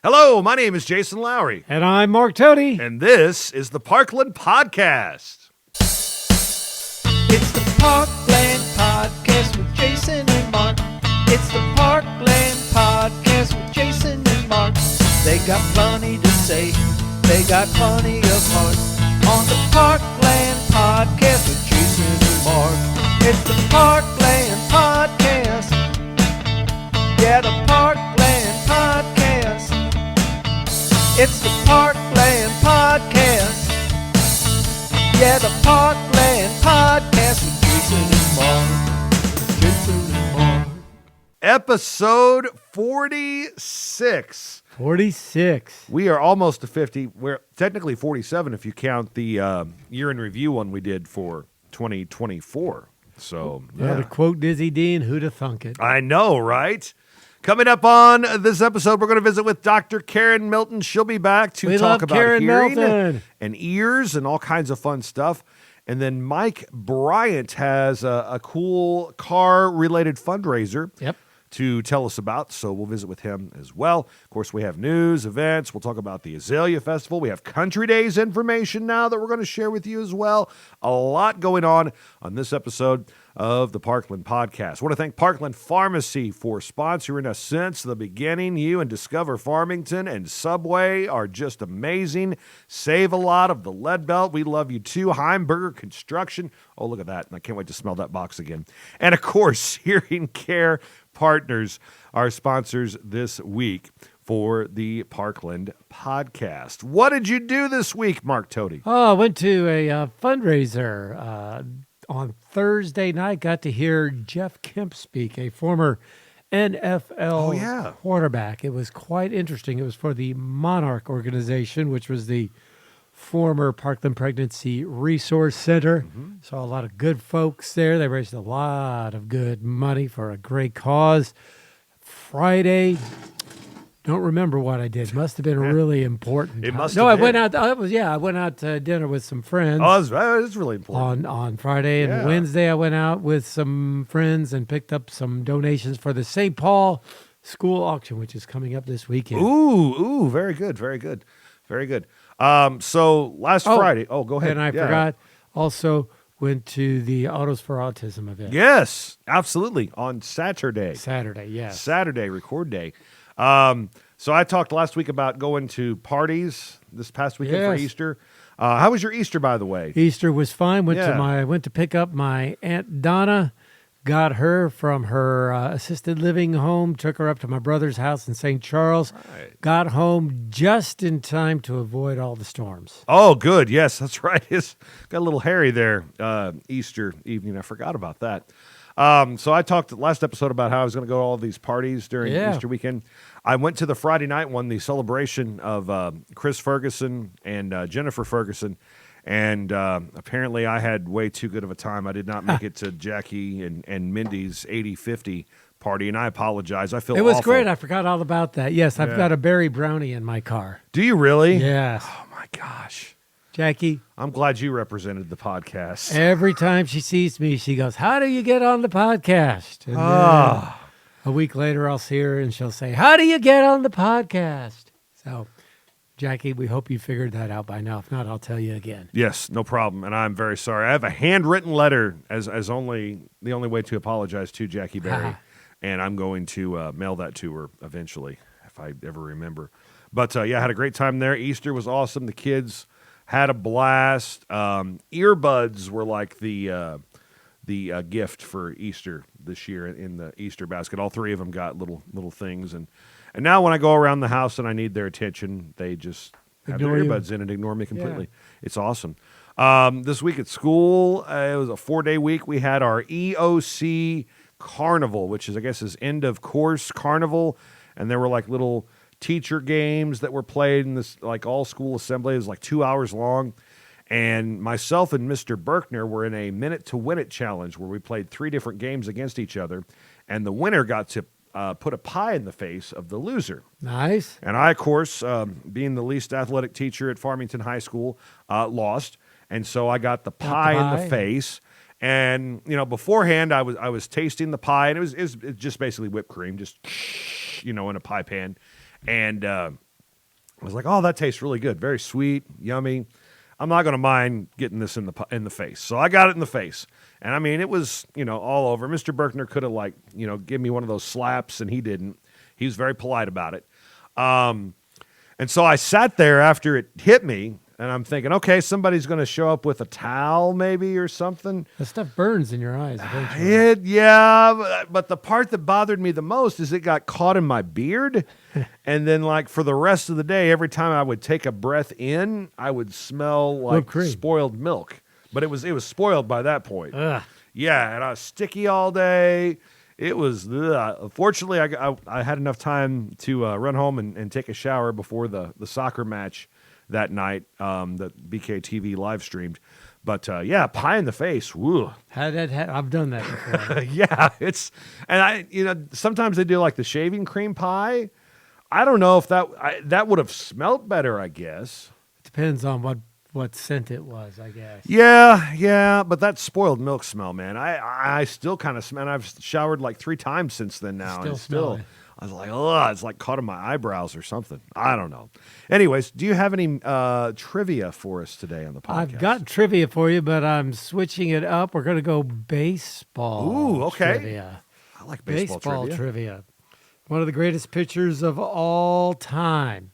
Hello, my name is Jason Lowry. And I'm Mark Tody. And this is the Parkland Podcast. It's the Parkland Podcast with Jason and Mark. It's the Parkland Podcast with Jason and Mark. They got plenty to say. They got plenty of heart. On the Parkland Podcast with Jason and Mark. It's the Parkland Podcast. Yeah, the Parkland Podcast. It's the Parkland Podcast. Yeah, the Parkland Podcast with Jason and Mark. Jason and Mark. Episode 46. 46. We are almost to 50. We're technically 47 if you count the year in review one we did for 2024. So, Well, to quote Dizzy Dean, who'd have thunk it? I know, right? Coming up on this episode, we're going to visit with Dr. Karen Melton. She'll be back to talk about Karen hearing Melton. and ears and all kinds of fun stuff. And then Mike Bryant has a cool car-related fundraiser to tell us about, so we'll visit with him as well. Of course, we have news, events. We'll talk about the Azalea Festival. We have Country Days information now that we're going to share with you as well. A lot going on this episode of the Parkland Podcast. I want to thank Parkland Pharmacy for sponsoring us since the beginning. You and Discover Farmington and Subway are just amazing. Save a lot of the lead belt. We love you too. Heimberger Construction. Oh, look at that. I can't wait to smell that box again. And of course, Hearing Care Partners, our sponsors this week for the Parkland Podcast. What did you do this week, Mark Tody? Oh, I went to a fundraiser on Thursday night. Got to hear Jeff Kemp speak, a former NFL quarterback. It was quite interesting. It was for the Monarch organization, which was the former Parkland Pregnancy Resource Center. Saw a lot of good folks there. They raised a lot of good money for a great cause. Friday, don't remember what I did. Must have been really important. It must No, have I went been. out. I went out to dinner with some friends. Oh, it was really important. On Friday and Wednesday, I went out with some friends and picked up some donations for the St. Paul School Auction, which is coming up this weekend. Ooh, very good, very good, very good. So last Friday, go ahead. And I forgot, also went to the Autos for Autism event. Yes, absolutely. On Saturday, yes. Saturday, record day. So I talked last week about going to parties this past weekend for Easter. How was your Easter, by the way? Easter was fine. Went to pick up my Aunt Donna. Got her from her assisted living home, took her up to my brother's house in St. Charles. Right. Got home just in time to avoid all the storms. Oh, good. Yes, that's right. It's got a little hairy there Easter evening. I forgot about that. So I talked last episode about how I was going to go to all these parties during Easter weekend. I went to the Friday night one, the celebration of Chris Ferguson and Jennifer Ferguson. And apparently I had way too good of a time. I did not make it to Jackie and Mindy's 80-50 party, and I apologize. I feel It was awful. great. I forgot all about that. Yes, I've got a berry brownie in my car. Do you really? Yes. Oh, my gosh. Jackie, I'm glad you represented the podcast. every time she sees me, she goes, "How do you get on the podcast?" And then a week later, I'll see her, and she'll say, "How do you get on the podcast?" So, Jackie, we hope you figured that out by now. If not, I'll tell you again. Yes, no problem, and I'm very sorry. I have a handwritten letter as the only way to apologize to Jackie Berry, and I'm going to mail that to her eventually if I ever remember. But I had a great time there. Easter was awesome. The kids had a blast. Earbuds were like the gift for Easter this year in the Easter basket. All three of them got little things, and now when I go around the house and I need their attention, they just have their earbuds in and ignore me completely. Yeah. It's awesome. This week at school, it was a 4-day week. We had our EOC Carnival, which is, I guess, is end of course carnival, and there were like little teacher games that were played in this like all school assembly. It was like 2 hours long. And myself and Mr. Berkner were in a minute to win it challenge where we played 3 different games against each other. And the winner got to put a pie in the face of the loser. Nice. And I, of course, being the least athletic teacher at Farmington High School, lost. And so I got the pie in the face. And, you know, beforehand I was tasting the pie, and it was just basically whipped cream, just, you know, in a pie pan. And I was like, oh, that tastes really good. Very sweet, yummy. I'm not going to mind getting this in the face. So I got it in the face. And I mean, it was, all over. Mr. Berkner could have give me one of those slaps, and he didn't. He was very polite about it. And so I sat there after it hit me, and I'm thinking, okay, somebody's going to show up with a towel maybe or something. The stuff burns in your eyes eventually. But the part that bothered me the most is it got caught in my beard. And then, for the rest of the day, every time I would take a breath in, I would smell like spoiled milk. But it was spoiled by that point. Ugh. Yeah, and I was sticky all day. It was, fortunately, I had enough time to run home and take a shower before the soccer match that night that BKTV live streamed. But pie in the face. Woo. I've done that before. Yeah, sometimes they do like the shaving cream pie. I don't know if that would have smelt better, I guess. It depends on what scent it was, I guess. Yeah, but that spoiled milk smell, man. I still kind of smell, and I've showered like 3 times since then now. Still I was like, oh, it's like caught in my eyebrows or something. I don't know. Anyways, do you have any trivia for us today on the podcast? I've got trivia for you, but I'm switching it up. We're going to go baseball. Ooh, okay. Trivia. I like baseball trivia. One of the greatest pitchers of all time,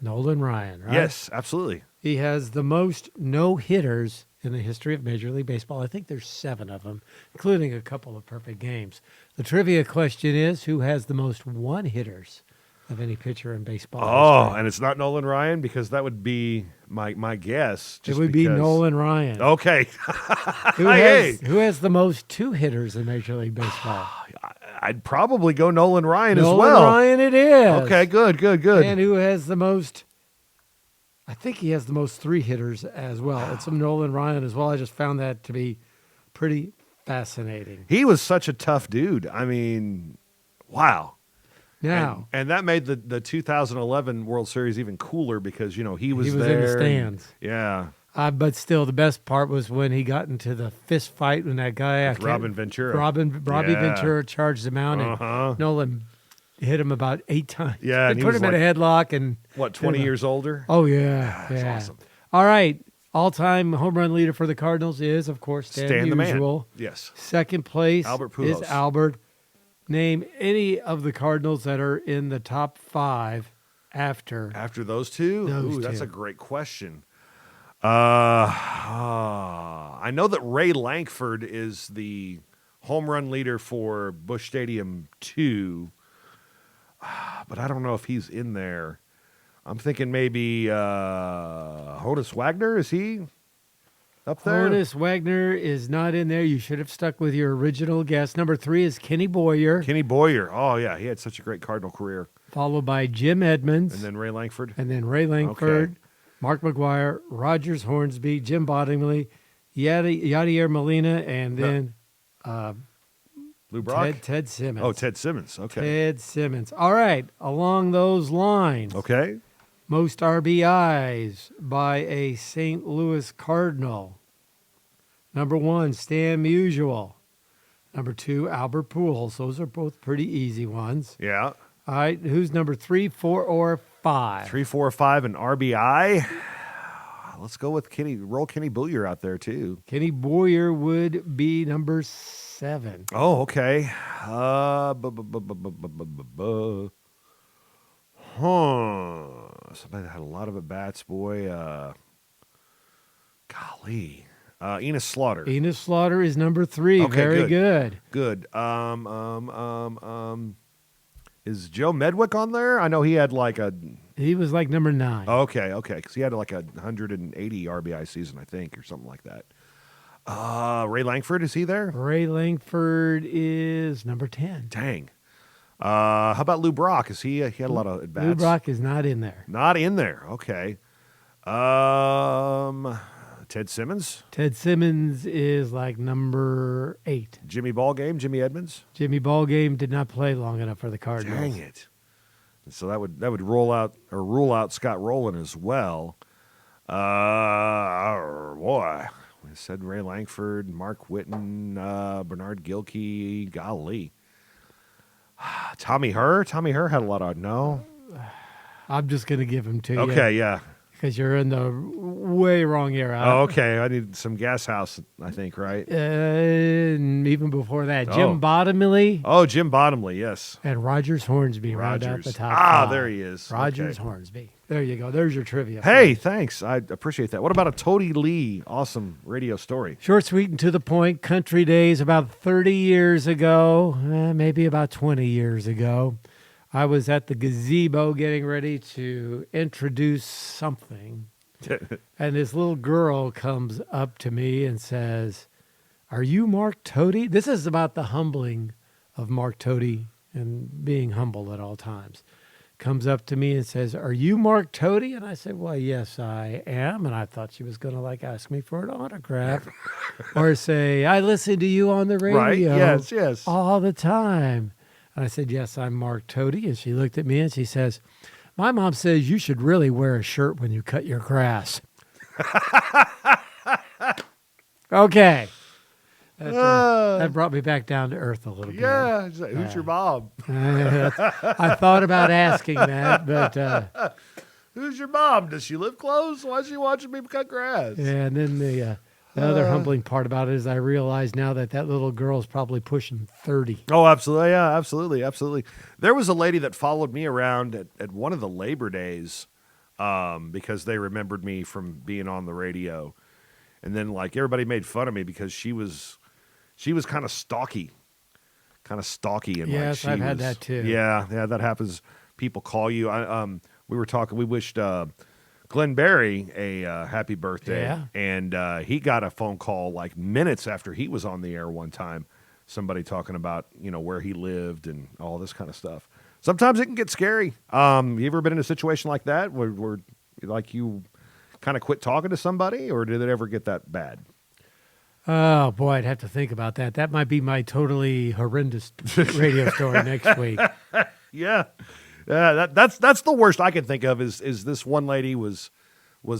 Nolan Ryan, right? Yes, absolutely. He has the most no-hitters in the history of Major League Baseball. I think there's 7 of them, including a couple of perfect games. The trivia question is, who has the most one-hitters of any pitcher in baseball history? And it's not Nolan Ryan, because that would be my guess. It would be Nolan Ryan. Okay. Who has the most two-hitters in Major League Baseball? I'd probably go Nolan Ryan as well. Nolan Ryan it is. Okay, good. And who has the most... I think he has the most 3-hitters as well. It's Nolan Ryan as well. I just found that to be pretty fascinating. He was such a tough dude. I mean, wow. Now, and that made the 2011 World Series even cooler because, he was there. He was in the stands. Yeah. But still, the best part was when he got into the fist fight when that guy... Robin Ventura. Robbie Ventura charged him out, and Nolan hit him about 8 times. Yeah. They put him in a headlock. And 20 years older? Oh, yeah. That's awesome. All right. All-time home run leader for the Cardinals is, of course, Stan the man. Yes. Second place Albert Pujols. is Albert. Name any of the Cardinals that are in the top 5 after those two? Those That's two. a great question. I know that Ray Lankford is the home run leader for Busch Stadium 2, but I don't know if he's in there. I'm thinking maybe Honus Wagner. Is he up there? Honus Wagner is not in there. You should have stuck with your original guess. Number 3 is Kenny Boyer. Kenny Boyer. Oh, yeah. He had such a great Cardinal career. Followed by Jim Edmonds. And then Ray Lankford. Okay. Mark McGuire, Rogers Hornsby, Jim Bottomley, Yadier Molina, and then Lou Brock? Ted Simmons. Oh, Ted Simmons. Okay. Ted Simmons. All right. Along those lines. Okay. Most RBIs by a St. Louis Cardinal. Number 1, Stan Musial. Number 2, Albert Pujols. Those are both pretty easy ones. Yeah. All right. Who's number 3, 4, or 5? 3, 4, 5, and RBI. Let's go with Kenny. Roll Kenny Boyer out there, too. Kenny Boyer would be number 7. Oh, okay. Somebody that had a lot of at-bats, boy. Golly. Enos Slaughter. Enos Slaughter is number 3. Okay, Very good. Good. Is Joe Medwick on there? I know he had He was like number 9. Okay, because he had like a 180 RBI season, I think, or something like that. Ray Lankford, is he there? Ray Lankford is number 10. Dang. How about Lou Brock? Is he had a lot of at-bats. Lou Brock is not in there. Not in there. Okay. Ted Simmons? Ted Simmons is like number 8. Jimmy Ballgame, Jimmy Edmonds? Jimmy Ballgame did not play long enough for the Cardinals. Dang it. So that would rule out Scott Rowland as well. Boy. We said Ray Lankford, Mark Whitten, Bernard Gilkey, golly. Tommy Herr? Tommy Herr had a lot of, no? I'm just going to give them to you. Okay, yeah. Because you're in the way wrong era. Oh, okay. I need some Gas House, I think, right? And even before that, Jim Bottomley. Oh, Jim Bottomley, yes. And Rogers Hornsby right at the top. Ah, there he is. Rogers Okay. Hornsby. There you go. There's your trivia. Hey, thanks. I appreciate that. What about a Toady Lee awesome radio story? Short, sweet, and to the point. Country days about 30 years ago, maybe about 20 years ago. I was at the gazebo getting ready to introduce something. And this little girl comes up to me and says, "Are you Mark Toady?" This is about the humbling of Mark Toady and being humble at all times. Comes up to me and says, "Are you Mark Toady?" And I said, "Well, yes, I am." And I thought she was going to ask me for an autograph or say, "I listen to you on the radio yes. all the time." And I said, "Yes, I'm Mark Toady." And she looked at me and she says, "My mom says you should really wear a shirt when you cut your grass." Okay. That brought me back down to earth a little bit. Yeah. Who's your mom? I thought about asking that, but... Who's your mom? Does she live close? Why is she watching me cut grass? Yeah, and then the other humbling part about it is I realize now that little girl is probably pushing 30. Oh, absolutely. Yeah, absolutely. There was a lady that followed me around at one of the Labor Days because they remembered me from being on the radio. And then everybody made fun of me because she was kind of stalky. And yes, I've had that too. Yeah, that happens. People call you. We were talking. We wished Glenn Barry a happy birthday, yeah. And he got a phone call minutes after he was on the air one time. Somebody talking about where he lived and all this kind of stuff. Sometimes it can get scary. You ever been in a situation like that where you kind of quit talking to somebody, or did it ever get that bad? Oh, boy, I'd have to think about that. That might be my totally horrendous radio story next week. Yeah. That's the worst I can think of is this one lady was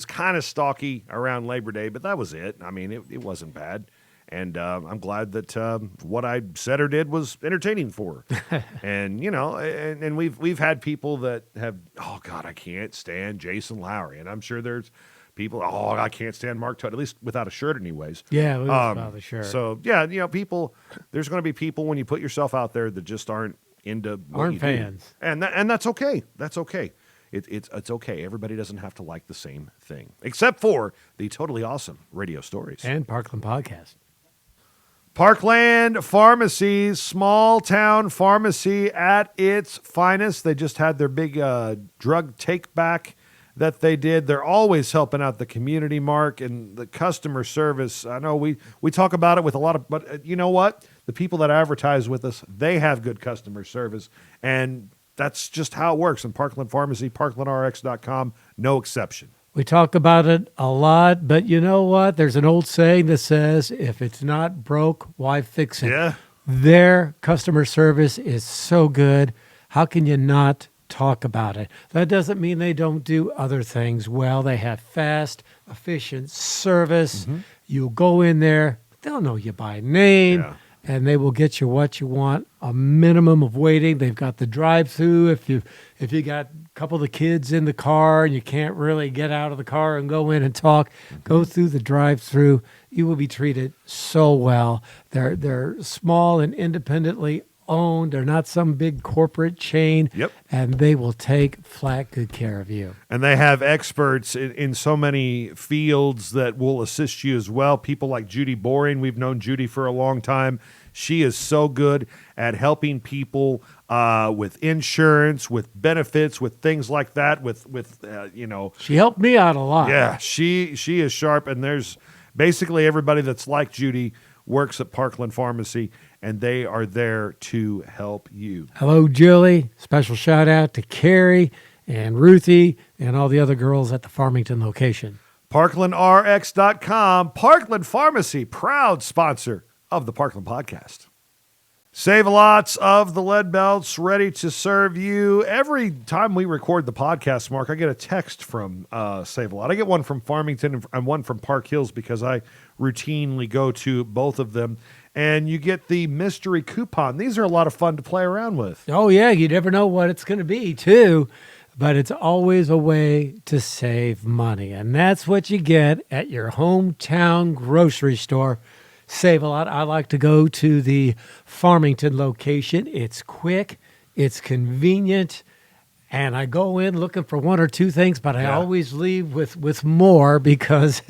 kind of stalky around Labor Day, but that was it. I mean, it wasn't bad. And I'm glad that what I said or did was entertaining for her. And, and we've had people that have, oh, God, I can't stand Jason Lowry. And I'm sure there's people, oh, I can't stand Mark Todd, at least without a shirt anyways. Yeah, without a shirt. So, yeah, people, there's going to be people when you put yourself out there that just aren't into what you fans. do. And that's okay. That's okay. It's okay. Everybody doesn't have to like the same thing, except for the totally awesome radio stories. And Parkland Podcast. Parkland Pharmacy, small town pharmacy at its finest. They just had their big drug take back that they did. They're always helping out the community, Mark, and the customer service. I know we talk about it with a lot of, but you know what? The people that advertise with us, they have good customer service, and that's just how it works. And Parkland Pharmacy, parklandrx.com, no exception. We talk about it a lot, but you know what? There's an old saying that says, if it's not broke, why fix it? Yeah. Their customer service is so good. How can you not talk about it? That doesn't mean they don't do other things well. They have fast, efficient service. Mm-hmm. You go in there, they'll know you by name. Yeah. And they will get you what you want, a minimum of waiting. They've got the drive-through. If you got a couple of the kids in the car and you can't really get out of the car and go in and talk, go through the drive-through. You will be treated so well. They're small and independently owned. They're not some big corporate chain. Yep. And they will take flat good care of you. And they have experts in so many fields that will assist you as well. People like Judy Boring. We've known Judy for a long time. She is so good at helping people with insurance, with benefits, with things like that, with She helped me out a lot. Yeah, she is sharp. And there's basically everybody that's like Judy works at Parkland Pharmacy, and they are there to help you. Hello, Julie. Special shout out to Carrie and Ruthie and all the other girls at the Farmington location. ParklandRx.com, Parkland Pharmacy, proud sponsor of the Parkland Podcast. Save-A-Lots of the Lead Belts ready to serve you. Every time we record the podcast, Mark, I get a text from Save-A-Lot. I get one from Farmington and one from Park Hills because I routinely go to both of them. And you get the mystery coupon. These are a lot of fun to play around with. Oh, yeah. You never know what it's going to be, too. but it's always a way to save money. And that's what you get at your hometown grocery store. Save a lot. I like to go to the Farmington location. It's quick, it's convenient, and I go in looking for one or two things, but I always leave with more because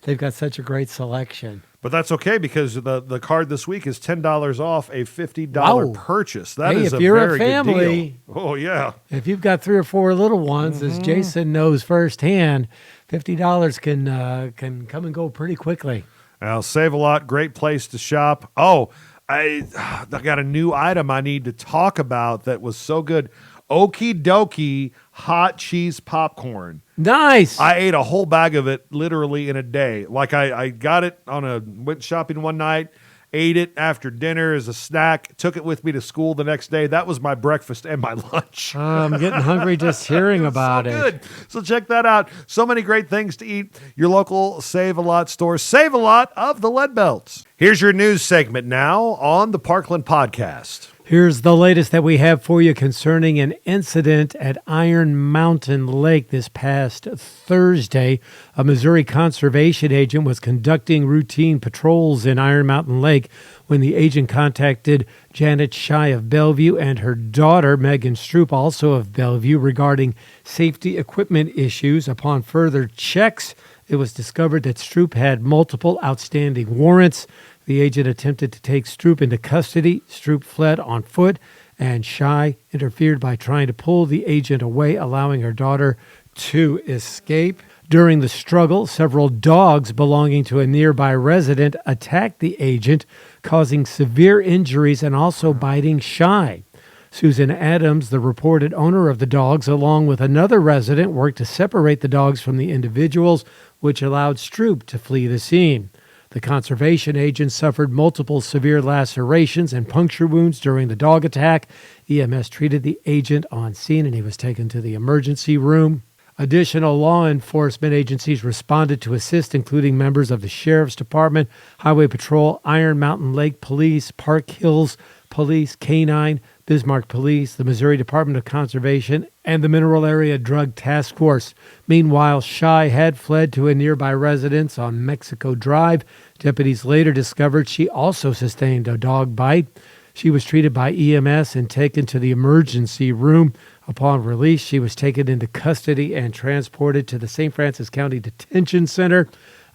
they've got such a great selection. But that's okay because the card this week is $10 off a $50 purchase. That is if a you're very a family, good deal. Oh, yeah. If you've got 3 or 4 little ones, as Jason knows firsthand, $50 can come and go pretty quickly. I'll save a lot. Great place to shop. Oh, I got a new item I need to talk about that was so good. Okie dokie hot cheese popcorn. Nice. I ate a whole bag of it literally in a day. Like I got it went shopping one night, ate it after dinner as a snack, took it with me to school the next day. That was my breakfast and my lunch. I'm getting hungry just hearing about it. Good. So check that out. So many great things to eat. Your local Save a Lot store. Save a lot of the lead belts. Here's your news segment now on the Parkland Podcast. Here's the latest that we have for you concerning an incident at Iron Mountain Lake this past Thursday. A Missouri conservation agent was conducting routine patrols in Iron Mountain Lake when the agent contacted Janet Shy of Bellevue and her daughter, Megan Stroop, also of Bellevue, regarding safety equipment issues. Upon further checks, it was discovered that Stroop had multiple outstanding warrants. The agent attempted to take Stroop into custody. Stroop fled on foot, and Shy interfered by trying to pull the agent away, allowing her daughter to escape. During the struggle, several dogs belonging to a nearby resident attacked the agent, causing severe injuries and also biting Shy. Susan Adams, the reported owner of the dogs, along with another resident, worked to separate the dogs from the individuals, which allowed Stroop to flee the scene. The conservation agent suffered multiple severe lacerations and puncture wounds during the dog attack. EMS treated the agent on scene, and he was taken to the emergency room. Additional law enforcement agencies responded to assist, including members of the Sheriff's Department, Highway Patrol, Iron Mountain Lake Police, Park Hills Police, K-9, Bismarck Police, the Missouri Department of Conservation, and the Mineral Area Drug Task Force. Meanwhile, Shy had fled to a nearby residence on Mexico Drive. Deputies later discovered she also sustained a dog bite. She was treated by EMS and taken to the emergency room. Upon release, she was taken into custody and transported to the St. Francis County Detention Center.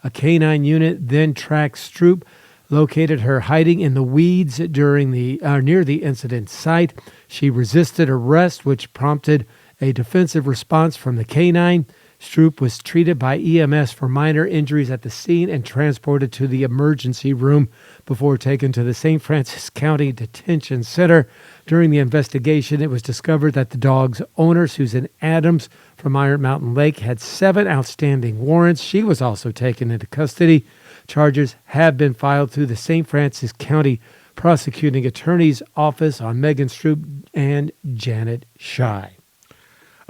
A K-9 unit then tracked Stroop, located her hiding in the weeds during near the incident site. She resisted arrest, which prompted a defensive response from the K-9. Stroop was treated by EMS for minor injuries at the scene and transported to the emergency room before taken to the St. Francis County Detention Center. During the investigation, it was discovered that the dog's owner, Susan Adams from Iron Mountain Lake, had 7 outstanding warrants. She was also taken into custody. Charges have been filed through the St. Francis County Prosecuting Attorney's Office on Megan Stroop and Janet Shy.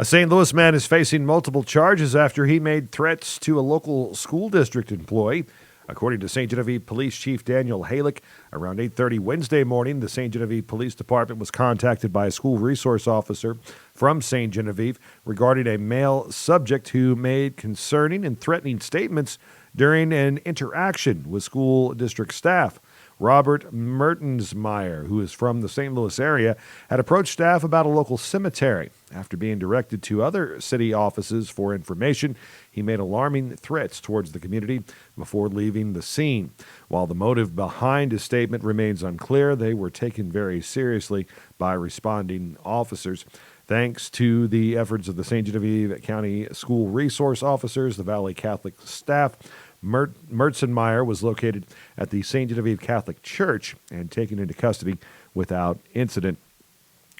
A St. Louis man is facing multiple charges after he made threats to a local school district employee. According to St. Genevieve Police Chief Daniel Halick, around 8:30 Wednesday morning, the St. Genevieve Police Department was contacted by a school resource officer from St. Genevieve regarding a male subject who made concerning and threatening statements during an interaction with school district staff. Robert Mertensmeyer, who is from the St. Louis area, had approached staff about a local cemetery. After being directed to other city offices for information, he made alarming threats towards the community before leaving the scene. While the motive behind his statement remains unclear, they were taken very seriously by responding officers. Thanks to the efforts of the St. Genevieve County School Resource Officers, the Valley Catholic staff, Mertzenmeyer was located at the St. Genevieve Catholic Church and taken into custody without incident.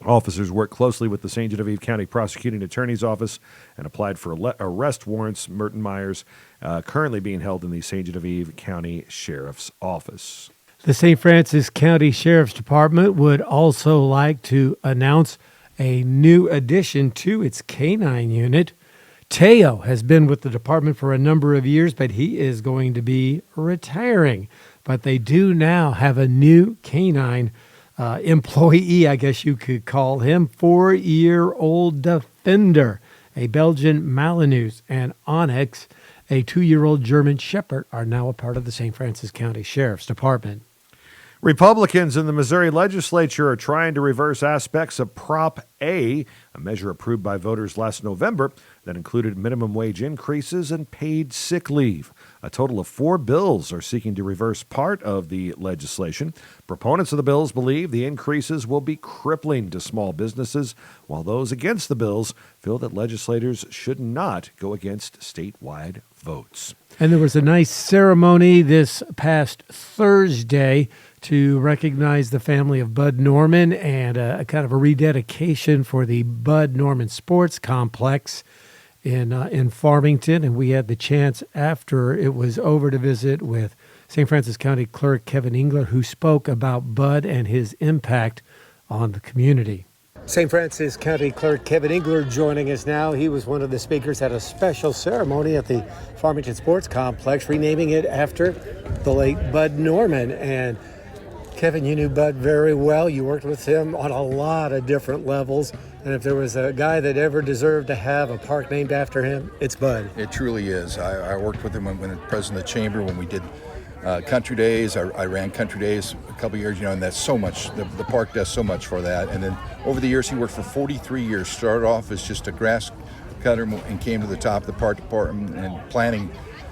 Officers worked closely with the St. Genevieve County Prosecuting Attorney's Office and applied for arrest warrants. Mertzenmeyer's currently being held in the St. Genevieve County Sheriff's Office. The St. Francis County Sheriff's Department would also like to announce a new addition to its K-9 unit. Teo has been with the department for a number of years, but he is going to be retiring. But they do now have a new K-9 employee, I guess you could call him, 4-year-old defender. a Belgian Malinois, and Onyx, a 2-year-old German Shepherd, are now a part of the St. Francis County Sheriff's Department. Republicans in the Missouri legislature are trying to reverse aspects of Prop A, a measure approved by voters last November that included minimum wage increases and paid sick leave. A total of 4 bills are seeking to reverse part of the legislation. Proponents of the bills believe the increases will be crippling to small businesses, while those against the bills feel that legislators should not go against statewide votes. And there was a nice ceremony this past Thursday to recognize the family of Bud Norman and a kind of a rededication for the Bud Norman Sports Complex in Farmington. And we had the chance after it was over to visit with St. Francis County Clerk Kevin Engler, who spoke about Bud and his impact on the community. St. Francis County Clerk Kevin Engler joining us now. He was one of the speakers at a special ceremony at the Farmington Sports Complex, renaming it after the late Bud Norman. And Kevin, you knew Bud very well. You worked with him on a lot of different levels. And if there was a guy that ever deserved to have a park named after him, it's Bud. It truly is. I worked with him when president of the chamber, when we did Country Days. I ran Country Days a couple of years, and that's so much. The park does so much for that. And then over the years, he worked for 43 years. Started off as just a grass cutter and came to the top of the park department and planning,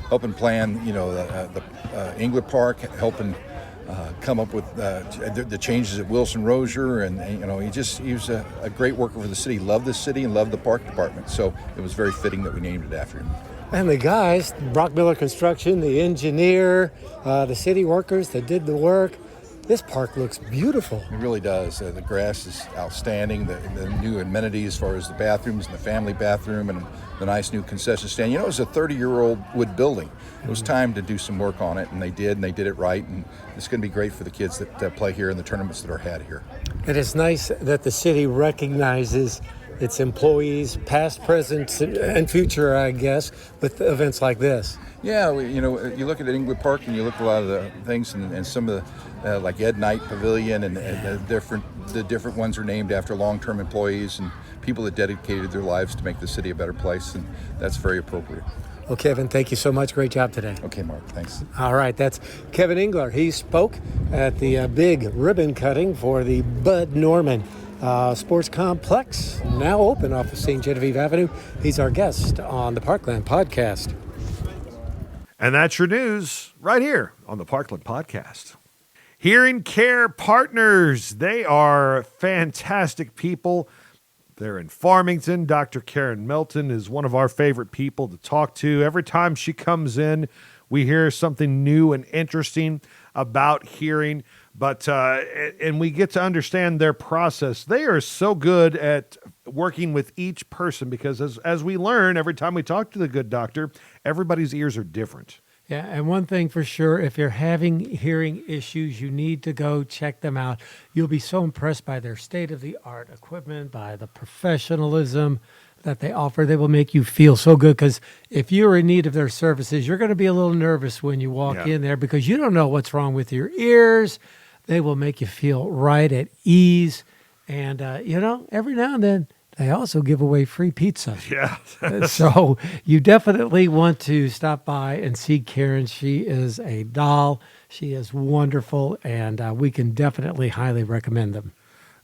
helping plan, the Engler Park, helping come up with the changes at Wilson Rozier, and he was a great worker for the city. Loved the city and loved the park department. So it was very fitting that we named it after him. And the guys, Brock Miller Construction, the engineer, the city workers that did the work. This park looks beautiful. It really does. The grass is outstanding. The new amenities as far as the bathrooms and the family bathroom and the nice new concession stand. It was a 30-year-old wood building. It was time to do some work on it, and they did it right. And it's going to be great for the kids that play here and the tournaments that are had here. And it's nice that the city recognizes its employees, past, present, and future, I guess, with events like this. Yeah, you look at Engler Park and you look at a lot of the things, and some of the like Ed Knight Pavilion and the different ones are named after long-term employees and people that dedicated their lives to make the city a better place, and that's very appropriate. Well, Kevin, thank you so much. Great job today. Okay, Mark, thanks. All right, that's Kevin Engler. He spoke at the big ribbon cutting for the Bud Norman Sports Complex, now open off of St. Genevieve Avenue. He's our guest on the Parkland Podcast. And that's your news right here on the Parkland Podcast. Hearing Care Partners, they are fantastic people. They're in Farmington. Dr. Karen Melton is one of our favorite people to talk to. Every time she comes in, we hear something new and interesting about hearing, and we get to understand their process. They are so good at working with each person because as we learn every time we talk to the good doctor, everybody's ears are different. Yeah, and one thing for sure, if you're having hearing issues, you need to go check them out. You'll be so impressed by their state-of-the-art equipment, by the professionalism that they offer. They will make you feel so good because if you're in need of their services, you're going to be a little nervous when you walk in there because you don't know what's wrong with your ears. They will make you feel right at ease. And, every now and then, they also give away free pizza. Yeah. So you definitely want to stop by and see Karen. She is a doll. She is wonderful, and we can definitely highly recommend them.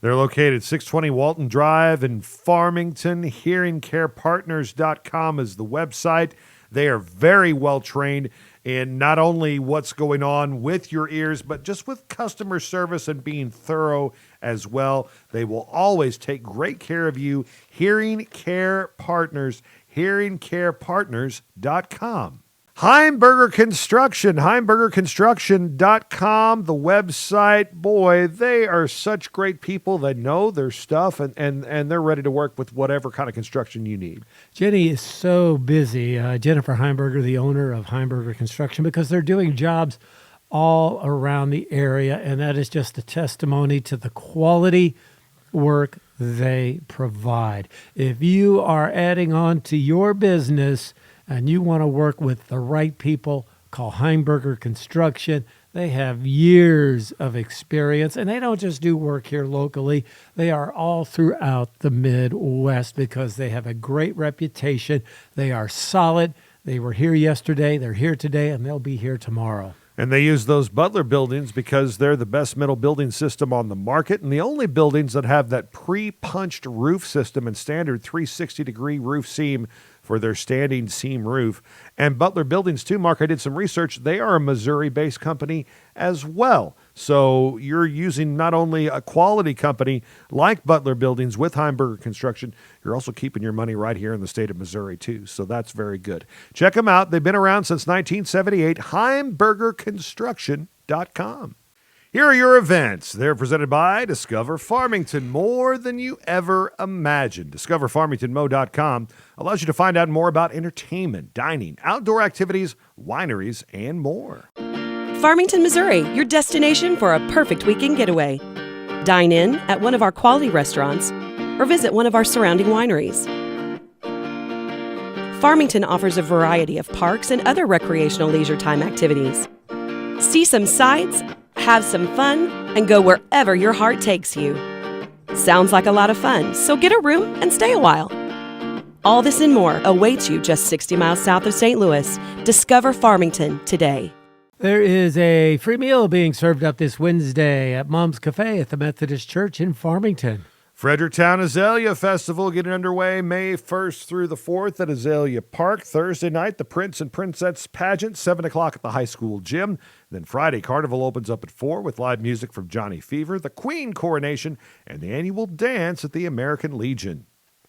They're located 620 Walton Drive in Farmington. HearingCarePartners.com is the website. They are very well trained in not only what's going on with your ears, but just with customer service and being thorough as well. They will always take great care of you. Hearing Care Partners, HearingCarePartners.com. Heimberger Construction, HeimbergerConstruction.com, the website. Boy, they are such great people. They know their stuff, and they're ready to work with whatever kind of construction you need. Jenny is so busy, Jennifer Heimberger, the owner of Heimberger Construction, because they're doing jobs all around the area, and that is just a testimony to the quality work they provide. If you are adding on to your business and you want to work with the right people, call Heimberger Construction. They have years of experience, and they don't just do work here locally. They are all throughout the Midwest because they have a great reputation. They are solid. They were here yesterday, they're here today, and they'll be here tomorrow. And they use those Butler buildings because they're the best metal building system on the market and the only buildings that have that pre-punched roof system and standard 360-degree roof seam for their standing seam roof. And Butler Buildings, too, Mark, I did some research. They are a Missouri-based company as well. So you're using not only a quality company like Butler Buildings with Heimberger Construction, you're also keeping your money right here in the state of Missouri, too. So that's very good. Check them out. They've been around since 1978, HeimbergerConstruction.com. Here are your events. They're presented by Discover Farmington, more than you ever imagined. DiscoverFarmingtonMo.com allows you to find out more about entertainment, dining, outdoor activities, wineries, and more. Farmington, Missouri, your destination for a perfect weekend getaway. Dine in at one of our quality restaurants or visit one of our surrounding wineries. Farmington offers a variety of parks and other recreational leisure time activities. See some sights, have some fun, and go wherever your heart takes you. Sounds like a lot of fun, so get a room and stay a while. All this and more awaits you just 60 miles south of St. Louis. Discover Farmington today. There is a free meal being served up this Wednesday at Mom's Cafe at the Methodist Church in Farmington. Fredericktown Azalea Festival getting underway May 1st through the 4th at Azalea Park. Thursday night, the Prince and Princess pageant, 7 o'clock at the high school gym. Then Friday, Carnival opens up at 4 with live music from Johnny Fever, the Queen coronation, and the annual dance at the American Legion.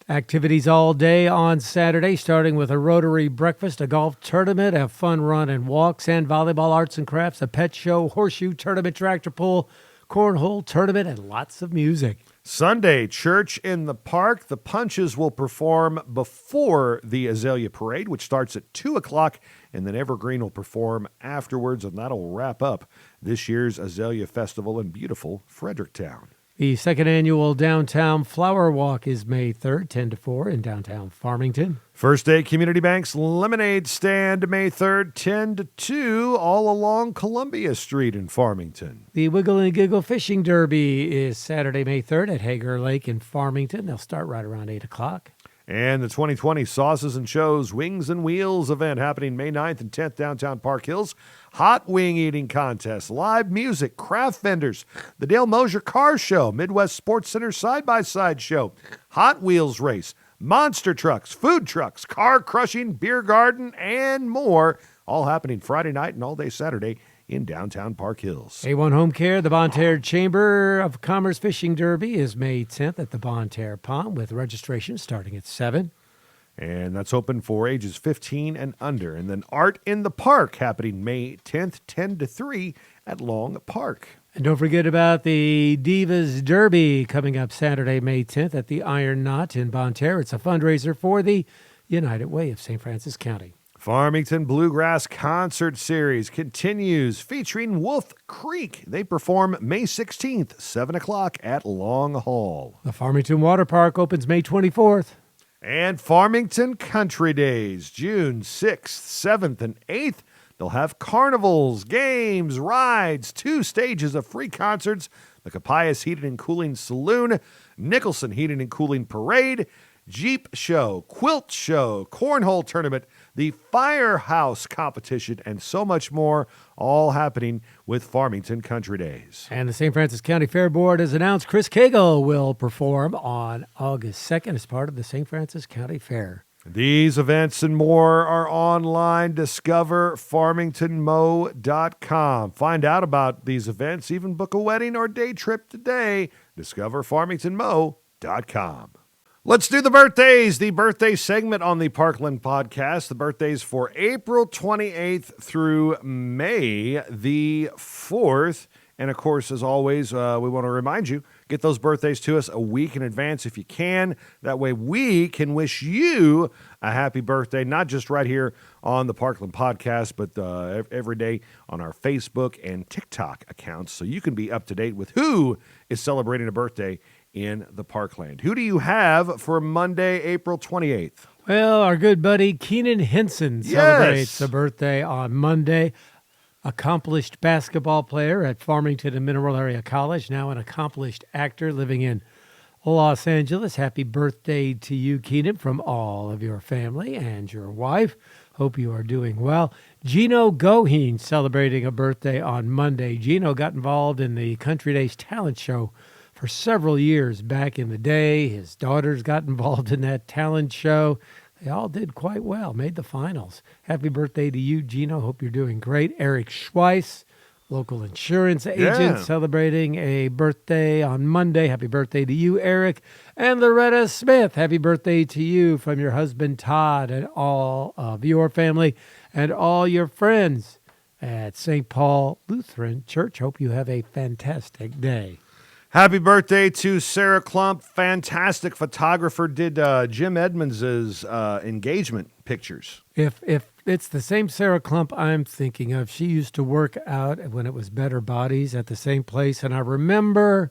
Activities all day on Saturday, starting with a Rotary breakfast, a golf tournament, a fun run and walk, sand volleyball, arts and crafts, a pet show, horseshoe tournament, tractor pull, cornhole tournament, and lots of music. Sunday, church in the park. The Punches will perform before the Azalea Parade, which starts at 2 o'clock, and then Evergreen will perform afterwards, and that'll wrap up this year's Azalea Festival in beautiful Fredericktown. The second annual Downtown Flower Walk is May 3rd, 10 to 4 in downtown Farmington. First Day Community Bank's Lemonade Stand, May 3rd, 10 to 2, all along Columbia Street in Farmington. The Wiggle and Giggle Fishing Derby is Saturday, May 3rd at Hager Lake in Farmington. They'll start right around 8 o'clock. And the 2020 Sauces and Shows Wings and Wheels event happening May 9th and 10th downtown Park Hills. Hot wing eating contest, live music, craft vendors, the Dale Mosier Car Show, Midwest Sports Center Side-by-Side Show, Hot Wheels Race, monster trucks, food trucks, car crushing, beer garden, and more. All happening Friday night and all day Saturday in downtown Park Hills. A1 Home Care, the Bonne Terre Chamber of Commerce Fishing Derby is May 10th at the Bonne Terre Pond with registration starting at 7. And that's open for ages 15 and under. And then Art in the Park happening May 10th, 10 to 3 at Long Park. And don't forget about the Divas Derby coming up Saturday, May 10th at the Iron Knot in Bonne Terre. It's a fundraiser for the United Way of St. Francis County. Farmington Bluegrass Concert Series continues featuring Wolf Creek. They perform May 16th, 7 o'clock at Long Hall. The Farmington Water Park opens May 24th. And Farmington Country Days, June 6th, 7th, and 8th. They'll have carnivals, games, rides, 2 stages of free concerts, the Capias Heating and Cooling Saloon, Nicholson Heating and Cooling Parade, Jeep Show, Quilt Show, Cornhole Tournament, the Firehouse Competition, and so much more, all happening with Farmington Country Days. And the St. Francis County Fair Board has announced Chris Cagle will perform on August 2nd as part of the St. Francis County Fair. These events and more are online. DiscoverFarmingtonMo.com. Find out about these events, even book a wedding or day trip today. DiscoverFarmingtonMo.com. Let's do the birthdays. The birthday segment on the Parkland podcast. The birthdays for April 28th through May the 4th. And, of course, as always, we want to remind you, get those birthdays to us a week in advance if you can. That way we can wish you a happy birthday, not just right here on the Parkland podcast, but every day on our Facebook and TikTok accounts so you can be up to date with who is celebrating a birthday in the Parkland. Who do you have for Monday, April 28th? Well, our good buddy Keenan Henson celebrates a birthday on Monday. accomplished basketball player at Farmington and Mineral Area College, now an accomplished actor living in Los Angeles. Happy birthday to you, Keenan, from all of your family and your wife. Hope you are doing well. Gino Goheen celebrating a birthday on Monday. Gino got involved in the Country Days talent show for several years back in the day. His daughters got involved in that talent show. They all did quite well, made the finals. Happy birthday to you, Gino. Hope you're doing great. Eric Schweiss, local insurance agent, celebrating a birthday on Monday. Happy birthday to you, Eric. And Loretta Smith, happy birthday to you from your husband, Todd, and all of your family and all your friends at St. Paul Lutheran Church. Hope you have a fantastic day. Happy birthday to Sarah Klump, fantastic photographer. Did Jim Edmonds' engagement pictures. If it's the same Sarah Klump I'm thinking of, she used to work out when it was Better Bodies at the same place, and I remember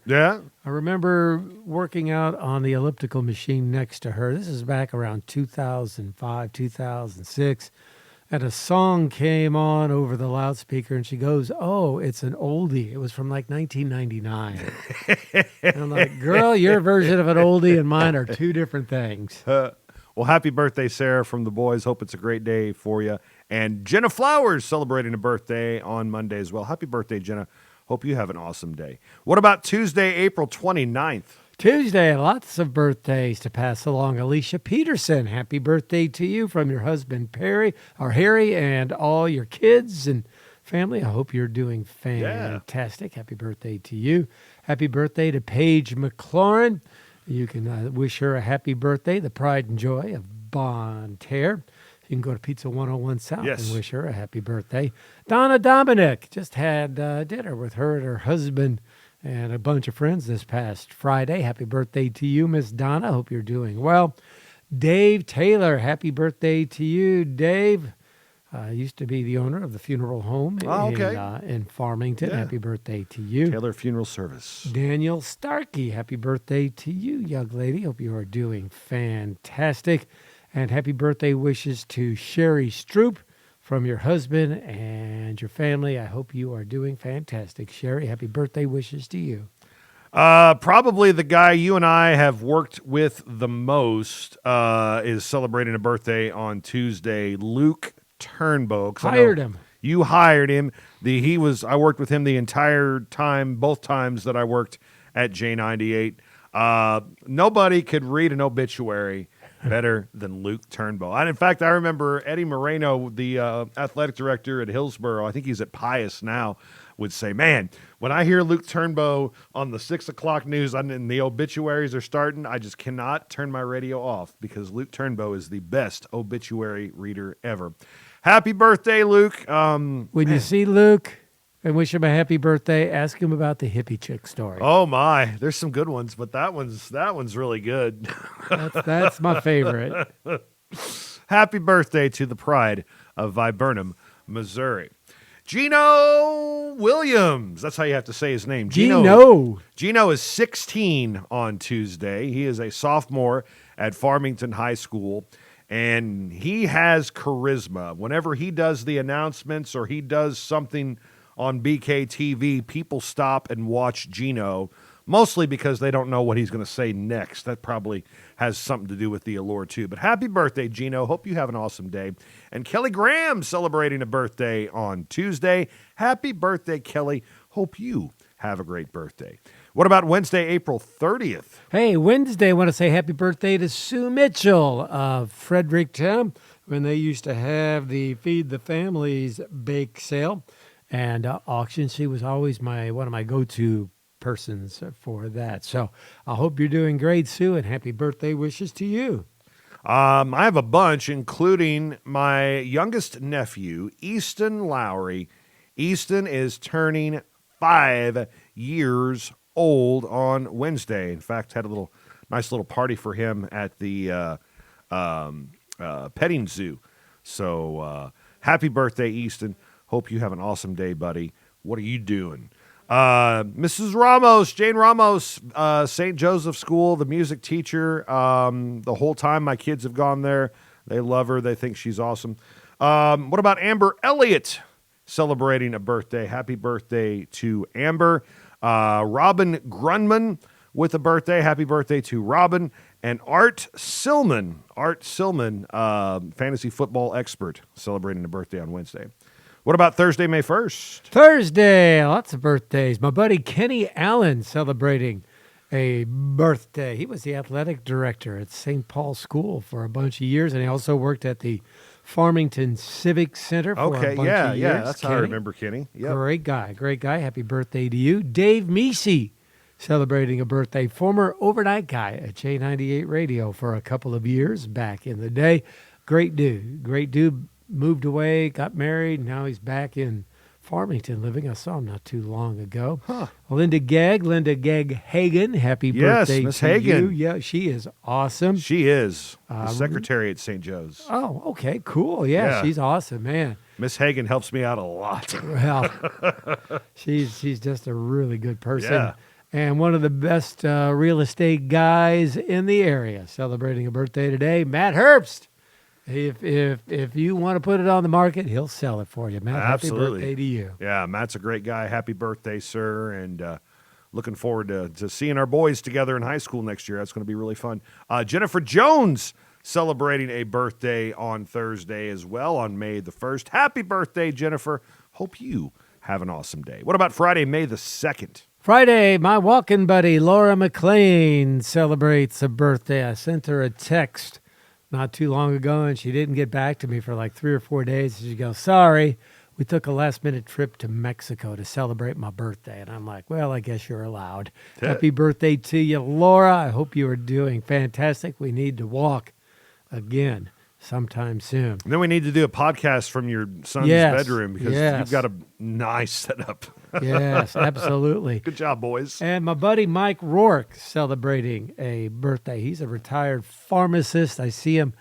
working out on the elliptical machine next to her. This is back around 2005, 2006. And a song came on over the loudspeaker, and she goes, "Oh, it's an oldie. It was from like 1999." And I'm like, "Girl, your version of an oldie and mine are two different things." Well, happy birthday, Sarah, from the boys. Hope it's a great day for you. And Jenna Flowers celebrating a birthday on Monday as well. Happy birthday, Jenna. Hope you have an awesome day. What about Tuesday, April 29th? Tuesday, lots of birthdays to pass along. Alicia Peterson, happy birthday to you from your husband, Harry, and all your kids and family. I hope you're doing fantastic. Happy birthday to you. Happy birthday to Paige McLaurin. You can wish her a happy birthday, the pride and joy of Bon Terre. You can go to Pizza 101 South and wish her a happy birthday. Donna Dominic just had dinner with her and her husband and a bunch of friends this past Friday. Happy birthday to you, Miss Donna. Hope you're doing well. Dave Taylor, happy birthday to you, Dave. Used to be the owner of the funeral home in Farmington. Yeah. Happy birthday to you. Taylor Funeral Service. Daniel Starkey, happy birthday to you, young lady. Hope you are doing fantastic. And happy birthday wishes to Sherry Stroop from your husband and your family. I hope you are doing fantastic. Sherry, happy birthday wishes to you. Probably the guy you and I have worked with the most is celebrating a birthday on Tuesday, Luke Turnbow. Hired him. You hired him. I worked with him the entire time, both times that I worked at J98. Nobody could read an obituary better than Luke Turnbow. And in fact, I remember Eddie Moreno, the athletic director at Hillsborough, I think he's at Pius now, would say, "Man, when I hear Luke Turnbow on the 6 o'clock news and the obituaries are starting, I just cannot turn my radio off because Luke Turnbow is the best obituary reader ever." Happy birthday, Luke. When you see Luke and wish him a happy birthday, ask him about the hippie chick story. Oh my, there's some good ones, but that one's really good. That's my favorite. Happy birthday to the pride of Viburnum, Missouri. Gino Williams. That's how you have to say his name. Gino is 16 on Tuesday. He is a sophomore at Farmington High School, and he has charisma. Whenever he does the announcements or he does something on BKTV, people stop and watch Gino, mostly because they don't know what he's going to say next. That probably has something to do with the allure, too. But happy birthday, Gino. Hope you have an awesome day. And Kelly Graham celebrating a birthday on Tuesday. Happy birthday, Kelly. Hope you have a great birthday. What about Wednesday, April 30th? Hey, Wednesday, I want to say happy birthday to Sue Mitchell of Fredericktown, when they used to have the Feed the Families bake sale and auction. She was always one of my go-to persons for that. So I hope you're doing great, Sue, and happy birthday wishes to you. I have a bunch, including my youngest nephew, Easton Lowry. Easton is turning 5 years old on Wednesday. In fact, had a nice little party for him at the petting zoo. So happy birthday, Easton. Hope you have an awesome day, buddy. What are you doing? Mrs. Ramos, Jane Ramos, St. Joseph School, the music teacher. The whole time my kids have gone there, they love her. They think she's awesome. What about Amber Elliott? celebrating a birthday. Happy birthday to Amber. Robin Grunman with a birthday. Happy birthday to Robin. And Art Silman, fantasy football expert, celebrating a birthday on Wednesday. What about Thursday, May 1st? Thursday, lots of birthdays. My buddy Kenny Allen celebrating a birthday. He was the athletic director at St. Paul School for a bunch of years, and he also worked at the Farmington Civic Center for a bunch of years. Yeah, that's Kenny, how I remember Kenny. Yep. Great guy. Happy birthday to you. Dave Meesey celebrating a birthday, former overnight guy at J98 Radio for a couple of years back in the day. Great dude, moved away, got married, now he's back in Farmington living. I saw him not too long ago. Huh. Linda Gegg Hagen, happy birthday Miss to Hagen. you. Yeah, she is awesome. She is the secretary at St. Joe's. Oh, okay, cool. Yeah, she's awesome, man. Miss Hagen helps me out a lot. Well, she's just a really good person. Yeah. And one of the best real estate guys in the area celebrating a birthday today, Matt Herbst. If you want to put it on the market, he'll sell it for you. Matt, Absolutely. Happy birthday to you. Yeah, Matt's a great guy. Happy birthday, sir. And looking forward to seeing our boys together in high school next year. That's going to be really fun. Jennifer Jones celebrating a birthday on Thursday as well, on May the 1st. Happy birthday, Jennifer. Hope you have an awesome day. What about Friday, May the 2nd? Friday, my walking buddy, Laura McLean, celebrates a birthday. I sent her a text not too long ago, and she didn't get back to me for like 3 or 4 days. She goes, sorry, we took a last-minute trip to Mexico to celebrate my birthday. And I'm like, well, I guess you're allowed. Happy birthday to you, Laura. I hope you are doing fantastic. We need to walk again sometime soon. And then we need to do a podcast from your son's bedroom, because you've got a nice setup. Yes, absolutely. Good job, boys. And my buddy Mike Rourke celebrating a birthday. He's a retired pharmacist. I see him,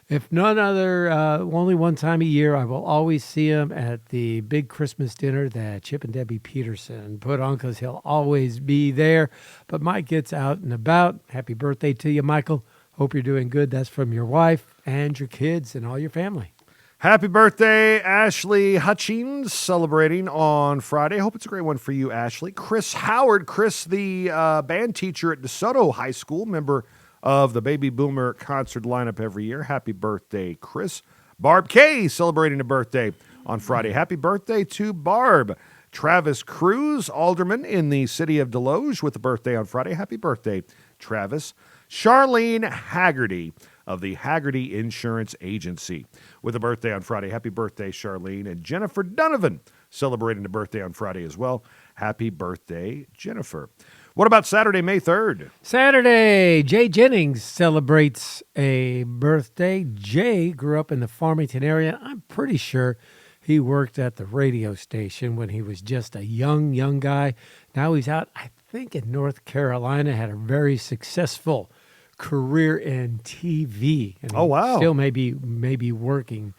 if none other, only one time a year. I will always see him at the big Christmas dinner that Chip and Debbie Peterson put on, because he'll always be there. But Mike gets out and about. Happy birthday to you, Michael. Hope you're doing good. That's from your wife and your kids and all your family. Happy birthday, Ashley Hutchings, celebrating on Friday. Hope it's a great one for you, Ashley. Chris Howard, the band teacher at DeSoto High School, member of the Baby Boomer concert lineup every year. Happy birthday, Chris. Barb Kay, celebrating a birthday on Friday. Happy birthday to Barb. Travis Cruz, alderman in the city of Deloge, with a birthday on Friday. Happy birthday, Travis. Charlene Haggerty of the Haggerty Insurance Agency, with a birthday on Friday. Happy birthday, Charlene. And Jennifer Donovan, celebrating a birthday on Friday as well. Happy birthday, Jennifer. What about Saturday, May 3rd? Saturday, Jay Jennings celebrates a birthday. Jay grew up in the Farmington area. I'm pretty sure he worked at the radio station when he was just a young guy. Now he's out, I think, in North Carolina, had a very successful career in TV. And still maybe working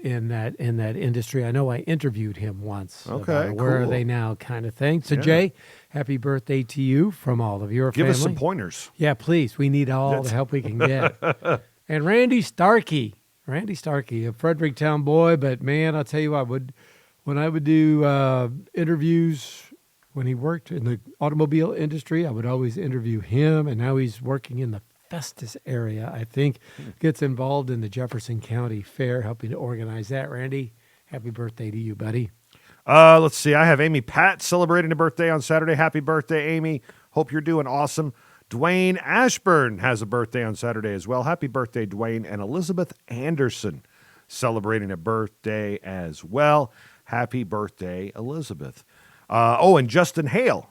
in that industry. I know I interviewed him once. Okay, where cool. are they now, kind of thing. So Jay, happy birthday to you from all of your family. Give us some pointers. Yeah, please. We need all the help we can get. And Randy Starkey, a Fredericktown boy, but man, I'll tell you what, when I would do interviews when he worked in the automobile industry, I would always interview him, and now he's working in the Festus area, I think. Gets involved in the Jefferson County Fair, helping to organize that. Randy, happy birthday to you, buddy. Let's see. I have Amy Pat celebrating a birthday on Saturday. Happy birthday, Amy. Hope you're doing awesome. Dwayne Ashburn has a birthday on Saturday as well. Happy birthday, Dwayne. And Elizabeth Anderson celebrating a birthday as well. Happy birthday, Elizabeth. And Justin Hale.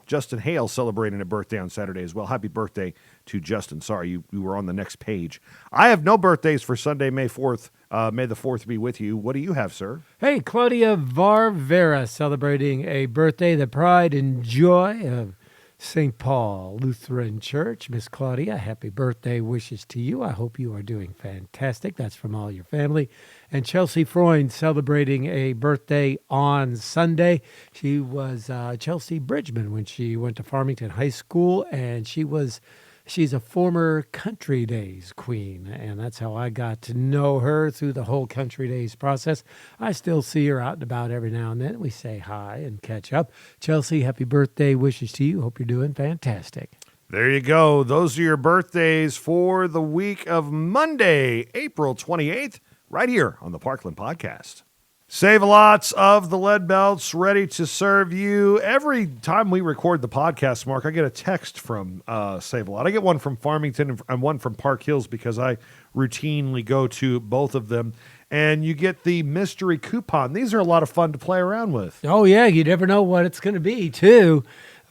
Celebrating a birthday on Saturday as well. Happy birthday to Justin. Sorry, you were on the next page. I have no birthdays for Sunday, May 4th. May the 4th be with you. What do you have, sir? Hey, Claudia Varvera celebrating a birthday, the pride and joy of St. Paul Lutheran Church. Miss Claudia, happy birthday wishes to you. I hope you are doing fantastic. That's from all your family. And Chelsea Freund celebrating a birthday on Sunday. She was Chelsea Bridgman when she went to Farmington High School, and she was She's a former Country Days queen, and that's how I got to know her through the whole Country Days process. I still see her out and about every now and then. We say hi and catch up. Chelsea, happy birthday wishes to you. Hope you're doing fantastic. There you go. Those are your birthdays for the week of Monday, April 28th, right here on the Parkland Podcast. Save-A-Lots of the Lead Belts ready to serve you. Every time we record the podcast, Mark, I get a text from Save-A-Lot. I get one from Farmington and one from Park Hills because I routinely go to both of them. And you get the mystery coupon. These are a lot of fun to play around with. Oh, yeah. You never know what it's going to be, too.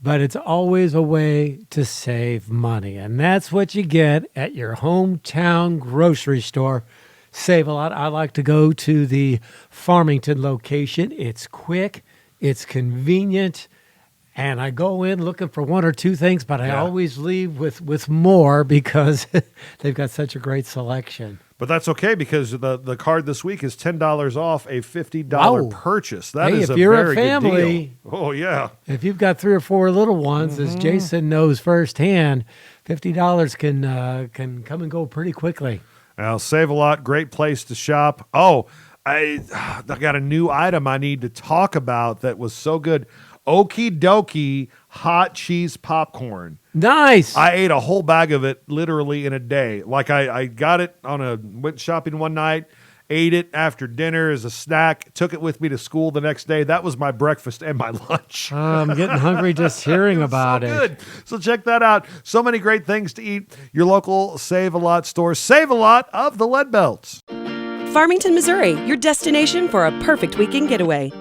But it's always a way to save money. And that's what you get at your hometown grocery store. Save-A-Lot. I like to go to the Farmington location. It's quick, it's convenient, and I go in looking for one or two things, but I always leave with more because they've got such a great selection. But that's okay because the card this week is $10 off a $50 purchase. That is if you're very a family, good deal. Oh, yeah. If you've got 3 or 4 little ones, as Jason knows firsthand, $50 can come and go pretty quickly. Well, Save-A-Lot, great place to shop. Oh, I got a new item I need to talk about that was so good. Okie dokie hot cheese popcorn. Nice. I ate a whole bag of it literally in a day. Like I got it went shopping one night, ate it after dinner as a snack, took it with me to school the next day. That was my breakfast and my lunch. I'm getting hungry just hearing about it. Good. So check that out. So many great things to eat. Your local Save-A-Lot store. Save-A-Lot of the Lead Belts. Farmington, Missouri, your destination for a perfect weekend getaway.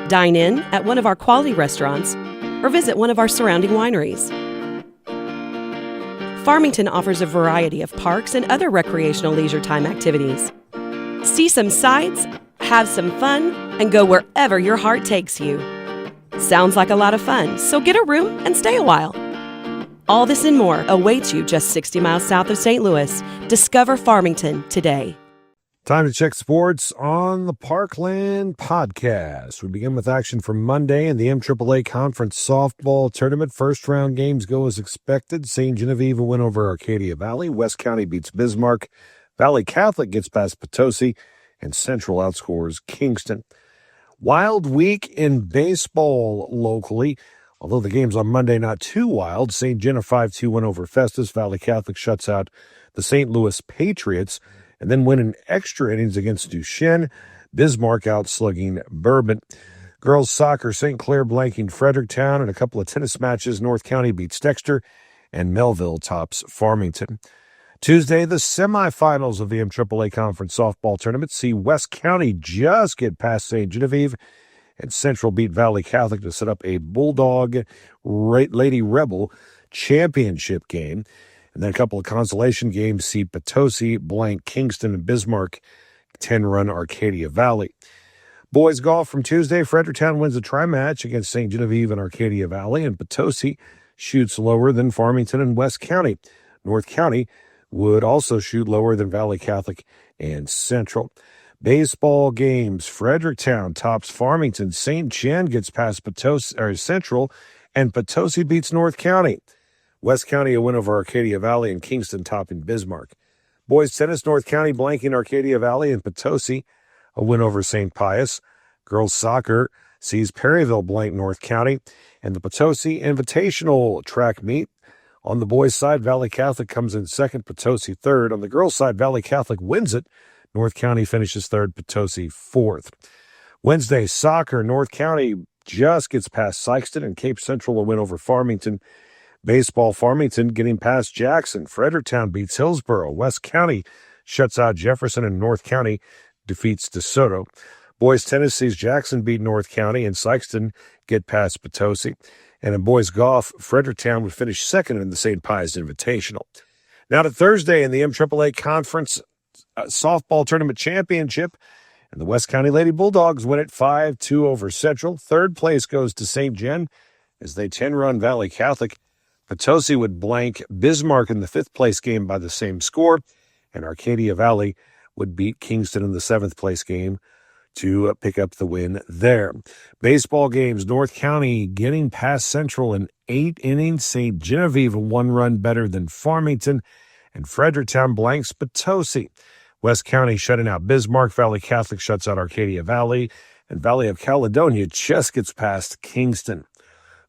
Dine in at one of our quality restaurants or visit one of our surrounding wineries. Farmington offers a variety of parks and other recreational leisure time activities. See some sights, have some fun, and go wherever your heart takes you. Sounds like a lot of fun, so get a room and stay a while. All this and more awaits you just 60 miles south of St. Louis. Discover Farmington today. Time to check sports on the Parkland Podcast. We begin with action from Monday in the MAAA Conference Softball Tournament. First round games go as expected. St. Genevieve will win over Arcadia Valley. West County beats Bismarck. Valley Catholic gets past Potosi. And Central outscores Kingston. Wild week in baseball locally. Although the game's on Monday not too wild. St. Gen a 5-2 win over Festus. Valley Catholic shuts out the St. Louis Patriots. And then win in extra innings against Duchesne. Bismarck outslugging Bourbon. Girls soccer, St. Clair blanking Fredericktown. And a couple of tennis matches, North County beats Dexter. And Melville tops Farmington. Tuesday, the semifinals of the MAAA Conference Softball Tournament see West County just get past St. Genevieve. And Central beat Valley Catholic to set up a Bulldog Lady Rebel championship game. And then a couple of consolation games see Potosi blank Kingston and Bismarck 10-run Arcadia Valley. Boys golf from Tuesday, Fredericktown wins a tri-match against St. Genevieve and Arcadia Valley, and Potosi shoots lower than Farmington and West County. North County would also shoot lower than Valley Catholic and Central. Baseball games, Fredericktown tops Farmington. St. Gen gets past Potosi or Central, and Potosi beats North County. West County a win over Arcadia Valley, and Kingston topping Bismarck. Boys tennis, North County blanking Arcadia Valley, and Potosi a win over St. Pius. Girls soccer sees Perryville blank North County, and the Potosi Invitational track meet. On the boys' side, Valley Catholic comes in second, Potosi third. On the girls' side, Valley Catholic wins it. North County finishes third, Potosi fourth. Wednesday, soccer, North County just gets past Sykeston, and Cape Central a win over Farmington. Baseball, Farmington getting past Jackson. Fredericktown beats Hillsborough. West County shuts out Jefferson, and North County defeats DeSoto. Boys tennis sees Jackson beat North County, and Sykeston get past Potosi. And in boys golf, Fredericktown would finish second in the St. Pius Invitational. Now to Thursday in the MAAA Conference Softball Tournament Championship. And the West County Lady Bulldogs win it 5-2 over Central. Third place goes to St. Gen as they 10-run Valley Catholic. Potosi would blank Bismarck in the fifth-place game by the same score, and Arcadia Valley would beat Kingston in the seventh-place game to pick up the win there. Baseball games, North County getting past Central in 8 innings. St. Genevieve a 1-run better than Farmington, and Fredericktown blanks Potosi. West County shutting out Bismarck. Valley Catholic shuts out Arcadia Valley, and Valley of Caledonia just gets past Kingston.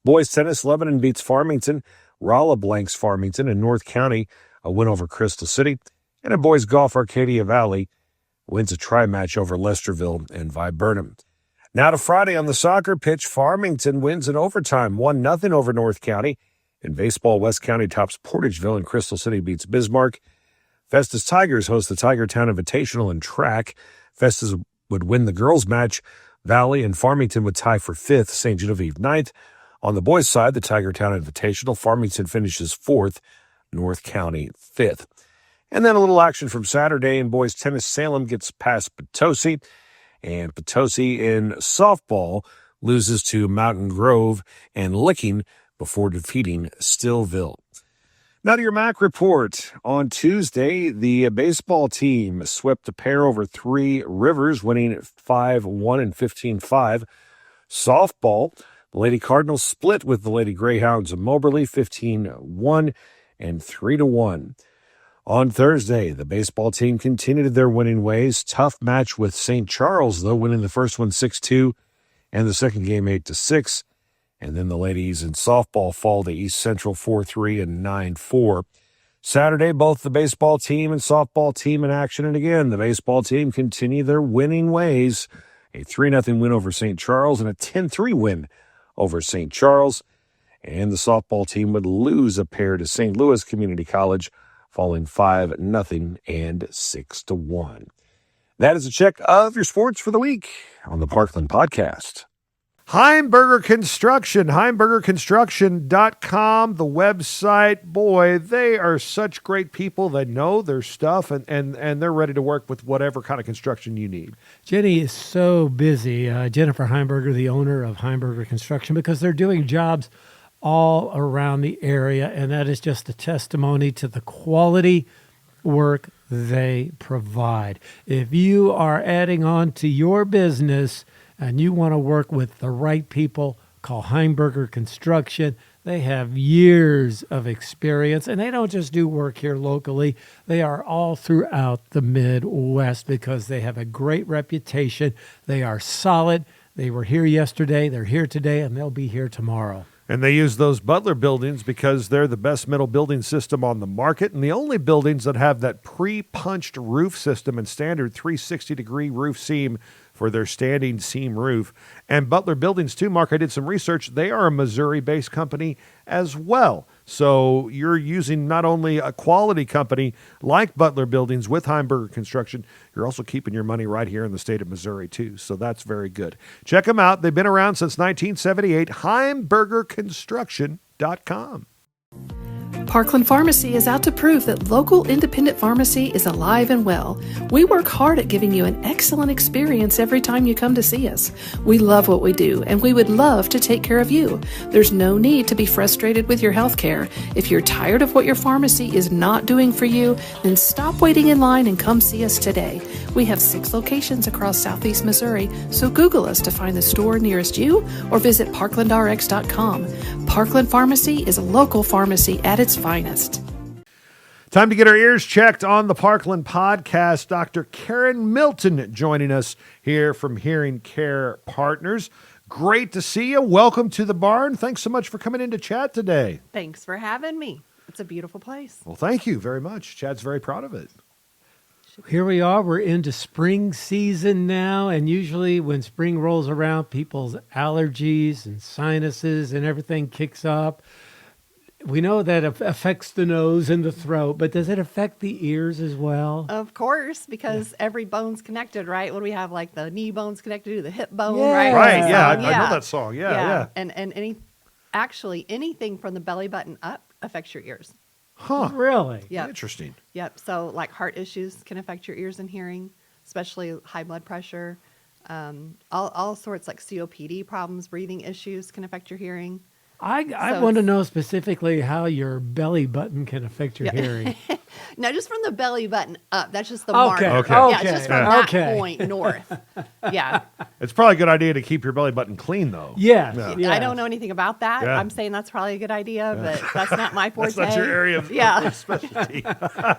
Boys tennis, Lebanon beats Farmington. Rolla blanks Farmington, and North County a win over Crystal City. And in boys golf, Arcadia Valley wins a tri-match over Lesterville and Viburnum. Now to Friday on the soccer pitch, Farmington wins in overtime, 1-0 over North County. In baseball, West County tops Portageville, and Crystal City beats Bismarck. Festus Tigers host the Tigertown Invitational in track. Festus would win the girls' match. Valley and Farmington would tie for 5th, St. Genevieve 9th. On the boys' side, the Tigertown Invitational, Farmington finishes 4th, North County 5th. And then a little action from Saturday in boys tennis. Salem gets past Potosi, and Potosi in softball loses to Mountain Grove and Licking before defeating Stillville. Now to your MAC report. On Tuesday, the baseball team swept a pair over Three Rivers, winning 5-1 and 15-5. Softball, the Lady Cardinals split with the Lady Greyhounds of Moberly, 15-1 and 3-1. On Thursday, the baseball team continued their winning ways. Tough match with St. Charles, though, winning the first one 6-2 and the second game 8-6. And then the ladies in softball fall to East Central 4-3 and 9-4. Saturday, both the baseball team and softball team in action. And again, the baseball team continue their winning ways. A 3-0 win over St. Charles and a 10-3 win over St. Charles. And the softball team would lose a pair to St. Louis Community College, falling 5-0 and 6-1. That is a check of your sports for the week on the Parkland Podcast. Heimberger Construction, HeimbergerConstruction.com, the website. Boy, they are such great people. They know their stuff, and they're ready to work with whatever kind of construction you need. Jenny is so busy, Jennifer Heimberger, the owner of Heimberger Construction, because they're doing jobs all around the area, and that is just a testimony to the quality work they provide. If you are adding on to your business and you want to work with the right people, call Heimberger Construction. They have years of experience, and they don't just do work here locally. They are all throughout the Midwest because they have a great reputation. They are solid. They were here yesterday, they're here today, and they'll be here tomorrow. And they use those Butler buildings because they're the best metal building system on the market and the only buildings that have that pre-punched roof system and standard 360-degree roof seam for their standing seam roof. And Butler Buildings, too, Mark, I did some research. They are a Missouri-based company as well. So you're using not only a quality company like Butler Buildings with Heimberger Construction, you're also keeping your money right here in the state of Missouri, too. So that's very good. Check them out. They've been around since 1978. HeimbergerConstruction.com. Parkland Pharmacy is out to prove that local independent pharmacy is alive and well. We work hard at giving you an excellent experience every time you come to see us. We love what we do, and we would love to take care of you. There's no need to be frustrated with your health care. If you're tired of what your pharmacy is not doing for you, then stop waiting in line and come see us today. We have 6 locations across Southeast Missouri, so Google us to find the store nearest you or visit parklandrx.com. Parkland Pharmacy is a local pharmacy at its finest. Time to get our ears checked on the Parkland Podcast. Dr. Karen Melton joining us here from Hearing Care Partners. Great to see you. Welcome to the barn. Thanks so much for coming in to chat today. Thanks for having me. It's a beautiful place. Well, thank you very much. Chad's very proud of it. Here we are. We're into spring season now, and usually when spring rolls around, people's allergies and sinuses and everything kicks up. We know that it affects the nose and the throat, but does it affect the ears as well? Of course, because every bone's connected, right? What do we have? Like the knee bone's connected to the hip bone, Yeah. right? Right, yeah, I So, know that song. Yeah. And anything from the belly button up affects your ears. Huh. Really? Yep. Interesting. Yep. So like heart issues can affect your ears and hearing, especially high blood pressure. All sorts like COPD problems, breathing issues can affect your hearing. I want to know specifically how your belly button can affect your hearing. No, just from the belly button up. That's just the Okay. marker. Okay. Yeah, it's just from that point north. Yeah. It's probably a good idea to keep your belly button clean, though. Yes. Yeah. yes. I don't know anything about that. Yeah. I'm saying that's probably a good idea, but that's not my forte. That's not your area of specialty.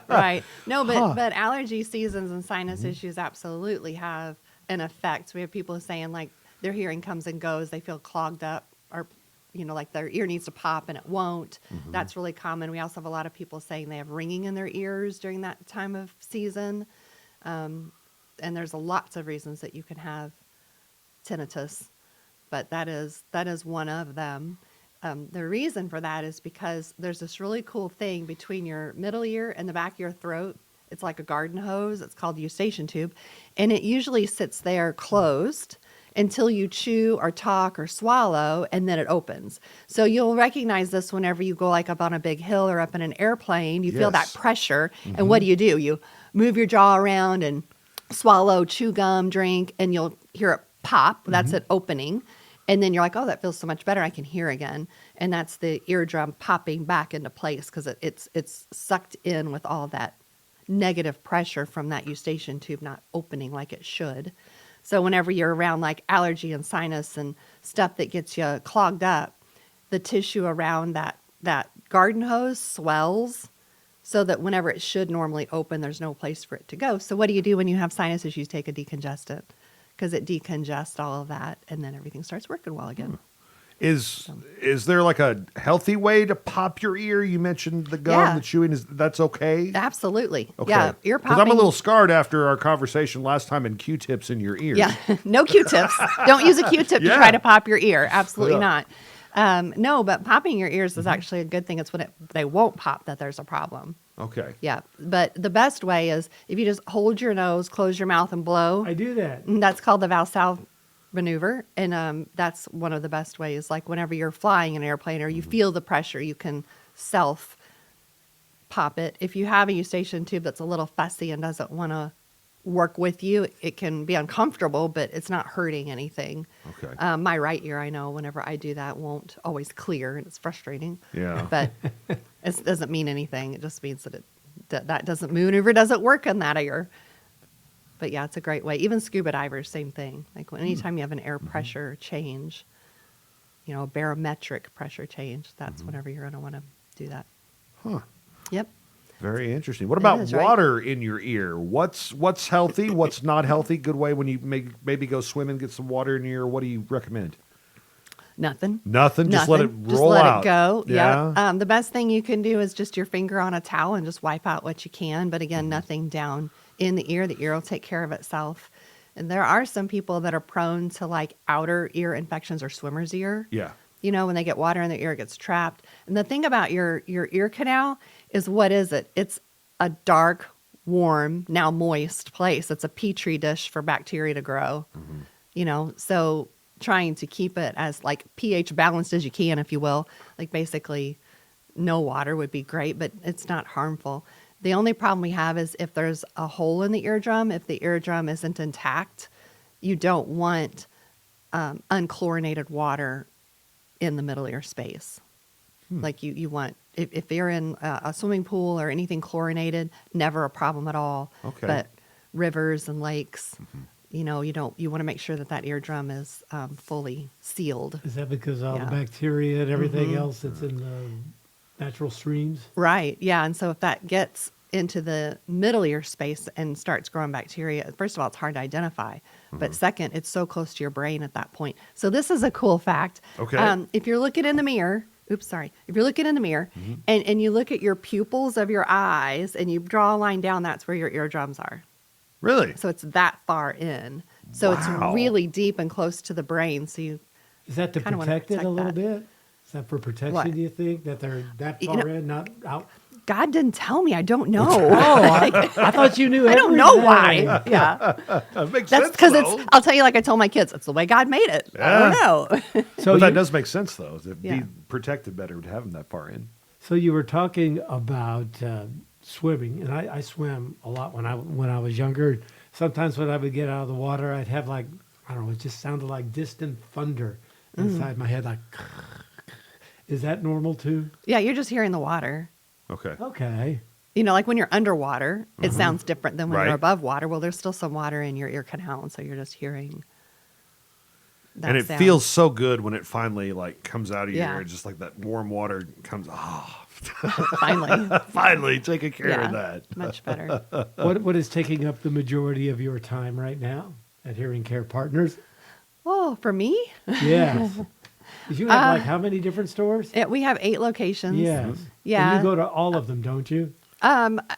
Right. No, but allergy seasons and sinus issues absolutely have an effect. We have people saying like their hearing comes and goes, they feel clogged up, or like their ear needs to pop and it won't. That's really common. We also have a lot of people saying they have ringing in their ears during that time of season. And there's lots of reasons that you can have tinnitus, but that is one of them. The reason for that is because there's this really cool thing between your middle ear and the back of your throat. It's like a garden hose. It's called the eustachian tube, and it usually sits there closed until you chew or talk or swallow, and then it opens. So you'll recognize this whenever you go like up on a big hill or up in an airplane. You feel that pressure, and what do? You move your jaw around and swallow, chew gum, drink, and you'll hear it pop. That's it opening. And then you're like, oh, that feels so much better. I can hear again. And that's the eardrum popping back into place because it's sucked in with all that negative pressure from that eustachian tube not opening like it should. So whenever you're around like allergy and sinus and stuff that gets you clogged up, the tissue around that garden hose swells so that whenever it should normally open, there's no place for it to go. So what do you do when you have sinus issues? Take a decongestant because it decongests all of that, and then everything starts working well again. Is there like a healthy way to pop your ear? You mentioned the gum, the chewing. That's okay? Absolutely. Okay. Yeah, ear popping. Because I'm a little scarred after our conversation last time and Q-tips in your ear. Yeah, no Q-tips. Don't use a Q-tip to try to pop your ear. Absolutely not. No, but popping your ears is actually a good thing. It's when they won't pop that there's a problem. Okay. Yeah, but the best way is if you just hold your nose, close your mouth, and blow. I do that. And that's called the Valsalva maneuver, and that's one of the best ways. Like whenever you're flying an airplane or you feel the pressure, you can self pop it. If you have a eustachian tube that's a little fussy and doesn't want to work with you, it can be uncomfortable, but it's not hurting anything. Okay. My right ear, I know whenever I do that, won't always clear, and it's frustrating. Yeah. But it doesn't mean anything. It just means that that doesn't maneuver doesn't work in that ear. But yeah, it's a great way. Even scuba divers, same thing. Like anytime you have an air pressure change, a barometric pressure change, that's whenever you're going to want to do that. Huh. Yep. Very interesting. What about is, right? water in your ear? What's healthy? What's not healthy? Good way when you maybe go swimming, get some water in your ear. What do you recommend? Nothing. Just let it roll Just let out. it go. Yeah. The best thing you can do is just your finger on a towel and just wipe out what you can. But again, nothing down in the ear. The ear will take care of itself. And there are some people that are prone to like outer ear infections or swimmer's ear. Yeah. When they get water in their ear, it gets trapped. And the thing about your ear canal is, what is it? It's a dark, warm, now moist place. It's a petri dish for bacteria to grow. So trying to keep it as like pH balanced as you can, if you will. Like basically no water would be great, but it's not harmful. The only problem we have is if there's a hole in the eardrum, if the eardrum isn't intact, you don't want unchlorinated water in the middle ear space. Like you want, if you're in a swimming pool or anything chlorinated, never a problem at all. Okay. But rivers and lakes, you want to make sure that eardrum is fully sealed. Is that because all the bacteria and everything else that's in the natural streams? Right. Yeah. And so if that gets into the middle ear space and starts growing bacteria, first of all, it's hard to identify. But second, it's so close to your brain at that point. So this is a cool fact. Okay. If you're looking in the mirror, if you're looking in the mirror and you look at your pupils of your eyes and you draw a line down, that's where your eardrums are. Really? So it's that far in. So it's really deep and close to the brain. So you Is that to kinda wanna protect it a protect little that. bit? Is that for protection, What? do you think? That they're that far in, not out? God didn't tell me. I don't know. I thought you knew I don't know everything. why. Yeah. That makes That's sense, because though. I'll tell you, like I told my kids, it's the way God made it. I don't know. So But that you- does make sense, though. To Yeah. be protected better to have them that far in. So you were talking about swimming, and I swam a lot when I was younger. Sometimes when I would get out of the water, I'd have like, I don't know, it just sounded like distant thunder inside my head, like, Is that normal too? Yeah, you're just hearing the water. Okay. Okay. Like when you're underwater, it sounds different than when Right. you're above water. Well, there's still some water in your ear canal, and so you're just hearing that And it sound. feels so good when it finally like comes out of your Yeah. ear. Just like that warm water comes. Oh, Finally. finally taking care Yeah, of that. much better. What is taking up the majority of your time right now at Hearing Care Partners? Oh, for me? Yes. You have how many different stores? We have 8 locations. Yes. Yeah. And you go to all of them, don't you?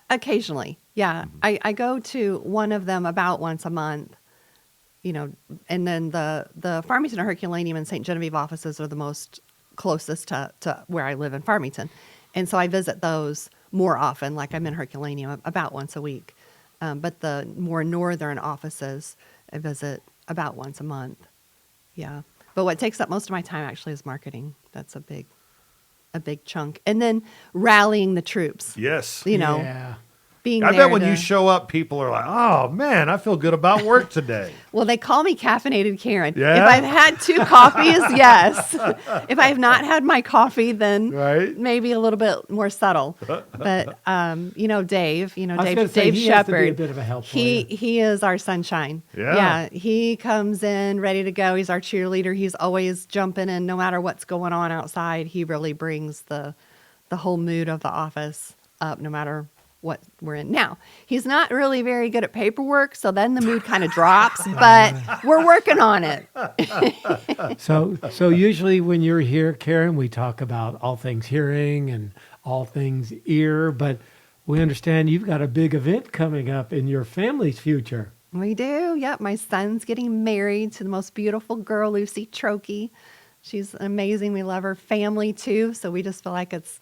Occasionally. Yeah. I go to one of them about once a month. And then the Farmington Herculaneum and St. Genevieve offices are the most closest to where I live in Farmington. And so I visit those more often, like I'm in Herculaneum about once a week. But the more northern offices, I visit about once a month. Yeah. But what takes up most of my time actually is marketing. That's a big chunk. And then rallying the troops, Yes. Yeah. being I there bet when to- you show up, people are like, "Oh man, I feel good about work today." Well, they call me caffeinated Karen. Yeah? If I've had 2 coffees, yes. If I have not had my coffee, then Right. maybe a little bit more subtle. But Dave, I was gonna Dave say, he has to be a Shepard, bit of a help for he you. he is our sunshine. Yeah. He comes in ready to go. He's our cheerleader. He's always jumping in, no matter what's going on outside. He really brings the whole mood of the office up, no matter what we're in. Now, he's not really very good at paperwork, so then the mood kind of drops, but we're working on it. So usually when you're here, Karen, we talk about all things hearing and all things ear, but we understand you've got a big event coming up in your family's future. We do. Yep. My son's getting married to the most beautiful girl, Lucy Trokey. She's amazing. We love her family too. So we just feel like it's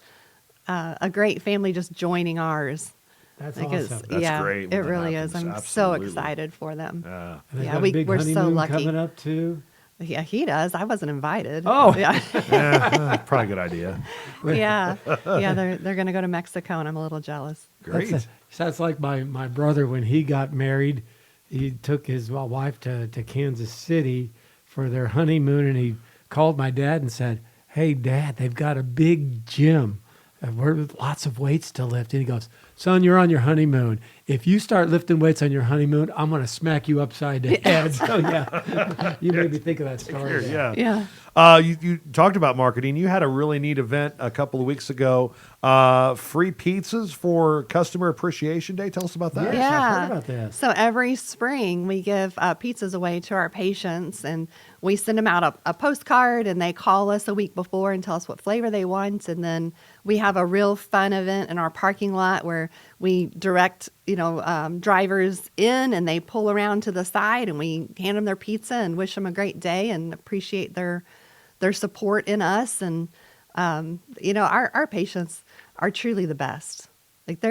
a great family just joining ours. That's Because, awesome. That's yeah, great when it that really happens. is. I'm Absolutely. so excited for them. And they've Yeah, got a big we're so honeymoon lucky. coming up too. Yeah, he does. I wasn't invited. Oh. yeah. Yeah, probably a good idea. Yeah. Yeah. They're going to go to Mexico, and I'm a little jealous. Great. Sounds like my brother, when he got married, he took his wife to Kansas City for their honeymoon, and he called my dad and said, "Hey, Dad, they've got a big gym with lots of weights to lift." And he goes, "Son, you're on your honeymoon. If you start lifting weights on your honeymoon, I'm going to smack you upside the head." So, yeah, you made me think of that story. Here, Yeah. You talked about marketing. You had a really neat event a couple of weeks ago. Free pizzas for Customer Appreciation Day. Tell us about that. Yes, I've heard about this. So every spring we give pizzas away to our patients, and we send them out a postcard, and they call us a week before and tell us what flavor they want. And then we have a real fun event in our parking lot where we direct, drivers in, and they pull around to the side, and we hand them their pizza and wish them a great day and appreciate their support in us. And our patients are truly the best. Like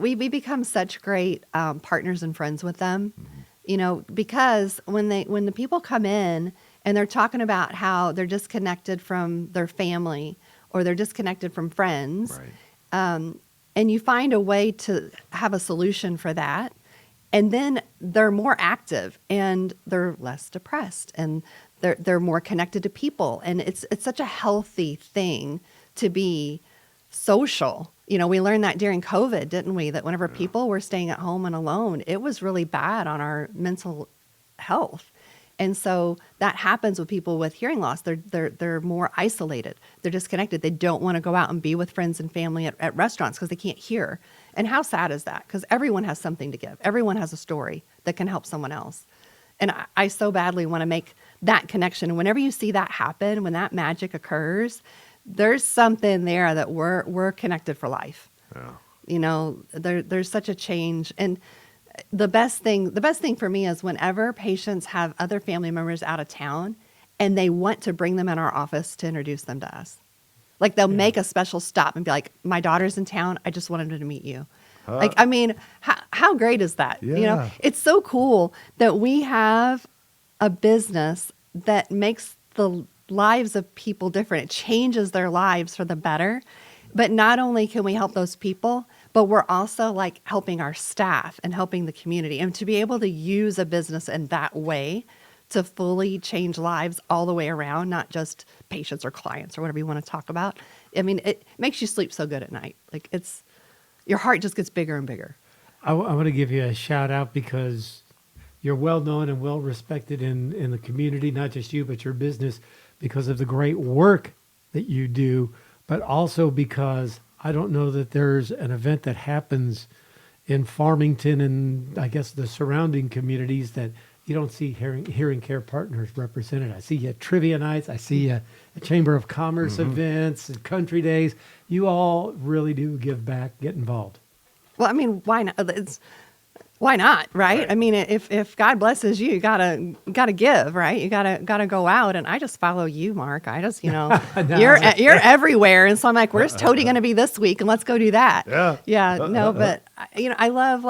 we become such great partners and friends with them. Because when the people come in and they're talking about how they're disconnected from their family or they're disconnected from friends, Right. and you find a way to have a solution for that, and then they're more active and they're less depressed and they're more connected to people, and it's such a healthy thing to be social. We learned that during COVID, didn't we? That whenever people were staying at home and alone, it was really bad on our mental health. And so that happens with people with hearing loss. They're more isolated. They're disconnected. They don't want to go out and be with friends and family at restaurants because they can't hear. And how sad is that? Because everyone has something to give. Everyone has a story that can help someone else. And I so badly want to make that connection. And whenever you see that happen, when that magic occurs, there's something there that we're connected for life. Yeah. There's such a change. And the best thing for me is whenever patients have other family members out of town and they want to bring them in our office to introduce them to us. Like they'll make a special stop and be like, "My daughter's in town. I just wanted to meet you." How great is that? Yeah. It's so cool that we have a business that makes the lives of people different. It changes their lives for the better. But not only can we help those people, but we're also like helping our staff and helping the community. And to be able to use a business in that way to fully change lives all the way around, not just patients or clients or whatever you want to talk about. I mean, it makes you sleep so good at night. Like your heart just gets bigger and bigger. I want to give you a shout out because you're well known and well respected in the community, not just you, but your business, because of the great work that you do, but also because I don't know that there's an event that happens in Farmington and I guess the surrounding communities that you don't see hearing care partners represented. I see you at trivia nights. I see you at Chamber of Commerce events and country days. You all really do give back, get involved. Well, I mean, why not? Why not, right? I mean, if God blesses you, you gotta give, right? You gotta go out, and I just follow you, Mark. I just, No. you're everywhere, and so I'm like, where's Toady gonna be this week? And let's go do that. But I love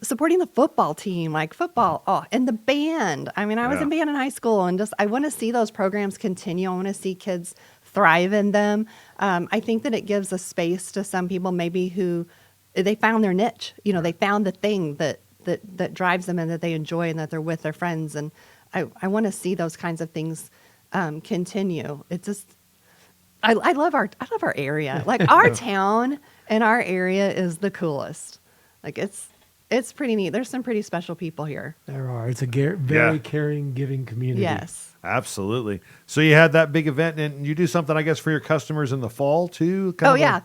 supporting the football team, like football, and the band. I mean, I was in band in high school, and I want to see those programs continue. I want to see kids thrive in them. I think that it gives a space to some people maybe who they found their niche. They found the thing that drives them and that they enjoy and that they're with their friends. And I want to see those kinds of things continue. It's just I love our area. Like our town and our area is the coolest. Like it's pretty neat. There's some pretty special people here. There are. It's a very caring, giving community. Yes. Absolutely. So you had that big event, and you do something, I guess, for your customers in the fall too? Yeah.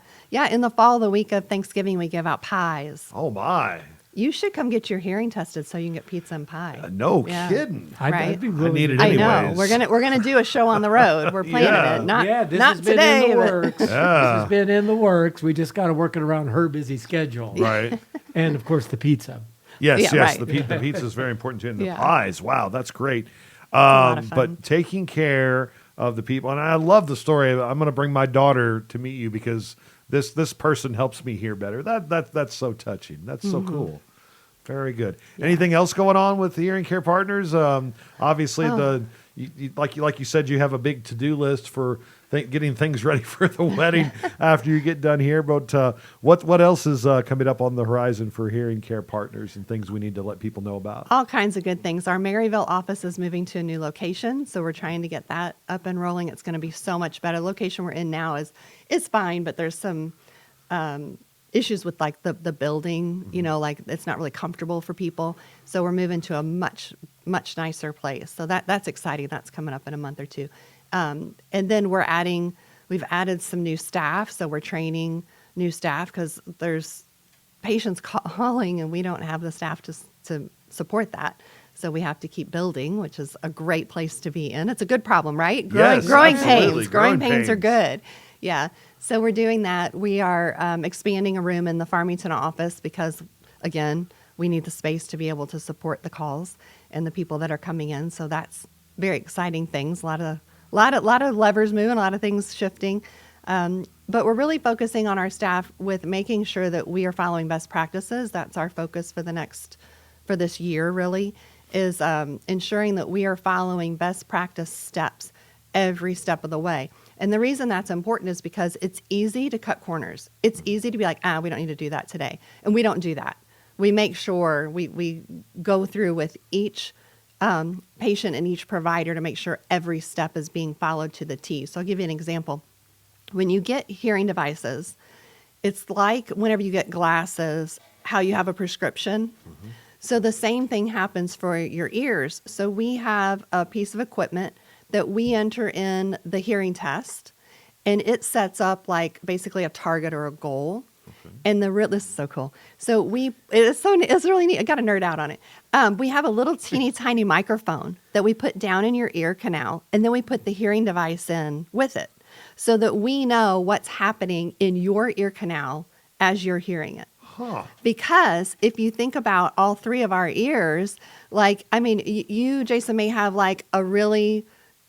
In the fall, the week of Thanksgiving, we give out pies. Oh, my. You should come get your hearing tested so you can get pizza and pie. No kidding. I'd be I willing need it to do anyways. I know. We're gonna do a show on the road. We're planning it. This Not has been today. in the but- works. This has been in the works. We just got to work it around her busy schedule. Right. And, of course, the pizza. Yes. Right. The pizza is very important too, and the Yeah. pies. Wow, that's great. a lot of fun. But taking care of the people, and I love the story. I'm going to bring my daughter to meet you because this person helps me hear better. That's so touching. That's so cool. Very good. Anything else going on with the Hearing Care Partners? Obviously, like you said, you have a big to-do list for getting things ready for the wedding after you get done here. But what else is coming up on the horizon for Hearing Care Partners and things we need to let people know about? All kinds of good things. Our Maryville office is moving to a new location, so we're trying to get that up and rolling. It's going to be so much better. The location we're in now is fine, but there's some issues with like the building, like it's not really comfortable for people. So we're moving to a much, much nicer place. So that's exciting. That's coming up in a month or two. And then we've added some new staff. So we're training new staff because there's patients calling and we don't have the staff to support that. So we have to keep building, which is a great place to be in. It's a good problem, right? Growing pains. Growing pains are good. Yeah. So we're doing that. We are expanding a room in the Farmington office because, again, we need the space to be able to support the calls and the people that are coming in. So that's very exciting things. A lot of levers moving, a lot of things shifting. But we're really focusing on our staff with making sure that we are following best practices. That's our focus for this year, really, is ensuring that we are following best practice steps every step of the way. And the reason that's important is because it's easy to cut corners. It's easy to be like, we don't need to do that today. And we don't do that. We make sure we go through with each patient and each provider to make sure every step is being followed to the T. So I'll give you an example. When you get hearing devices, it's like whenever you get glasses, how you have a prescription. Mm-hmm. So the same thing happens for your ears. So we have a piece of equipment that we enter in the hearing test, and it sets up like basically a target or a goal. Okay. And this is so cool. So it's really neat. I got to nerd out on it. We have a little teeny tiny microphone that we put down in your ear canal, and then we put the hearing device in with it, so that we know what's happening in your ear canal as you're hearing it. Huh. Because if you think about all three of our ears, you, Jason, may have like a really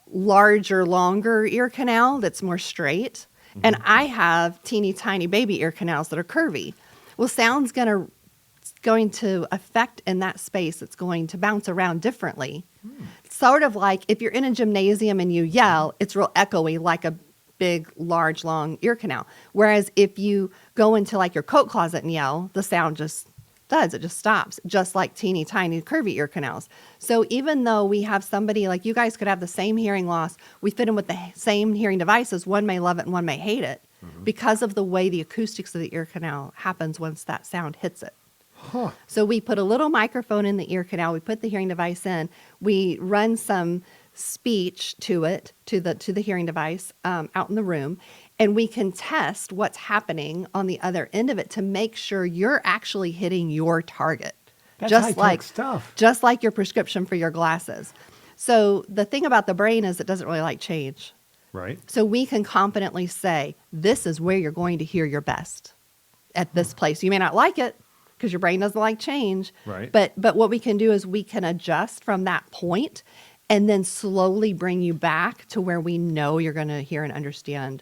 larger, longer ear canal that's more straight. Mm-hmm. And I have teeny tiny baby ear canals that are curvy. Well, sound's going to affect in that space. It's going to bounce around differently. Sort of like if you're in a gymnasium and you yell, it's real echoey like a big, large, long ear canal. Whereas if you go into like your coat closet and yell, the sound just does. It just stops, just like teeny tiny curvy ear canals. So even though we have somebody like you guys could have the same hearing loss, we fit them with the same hearing devices. One may love it and one may hate it because of the way the acoustics of the ear canal happens once that sound hits it. Huh. So we put a little microphone in the ear canal. We put the hearing device in. We run some speech to it, to the hearing device out in the room. And we can test what's happening on the other end of it to make sure you're actually hitting your target. That's just high-tech like stuff. Just like your prescription for your glasses. So the thing about the brain is it doesn't really like change. Right. So we can confidently say, this is where you're going to hear your best at this place. You may not like it because your brain doesn't like change. Right. But what we can do is we can adjust from that point and then slowly bring you back to where we know you're going to hear and understand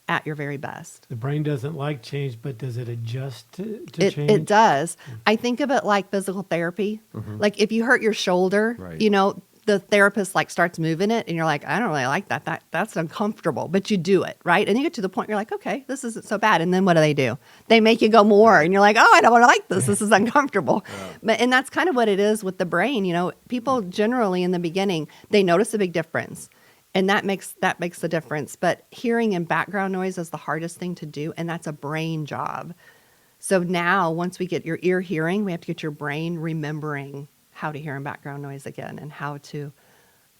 at your very best. The brain doesn't like change, but does it adjust to It change? does. I think of it like physical therapy. Like if you hurt your shoulder, Right. you know, the therapist like starts moving it and you're like, I don't really like that. That's uncomfortable, but you do it, right? And you get to the point you're like, okay, this isn't so bad. And then what do? They make you go more and you're like, oh, I don't want to like this. This is uncomfortable. And that's kind of what it is with the brain. You know, people generally in the beginning, they notice a big difference. And that makes the difference. But hearing and background noise is the hardest thing to do, and that's a brain job. So now, once we get your ear hearing, we have to get your brain remembering how to hear in background noise again and how to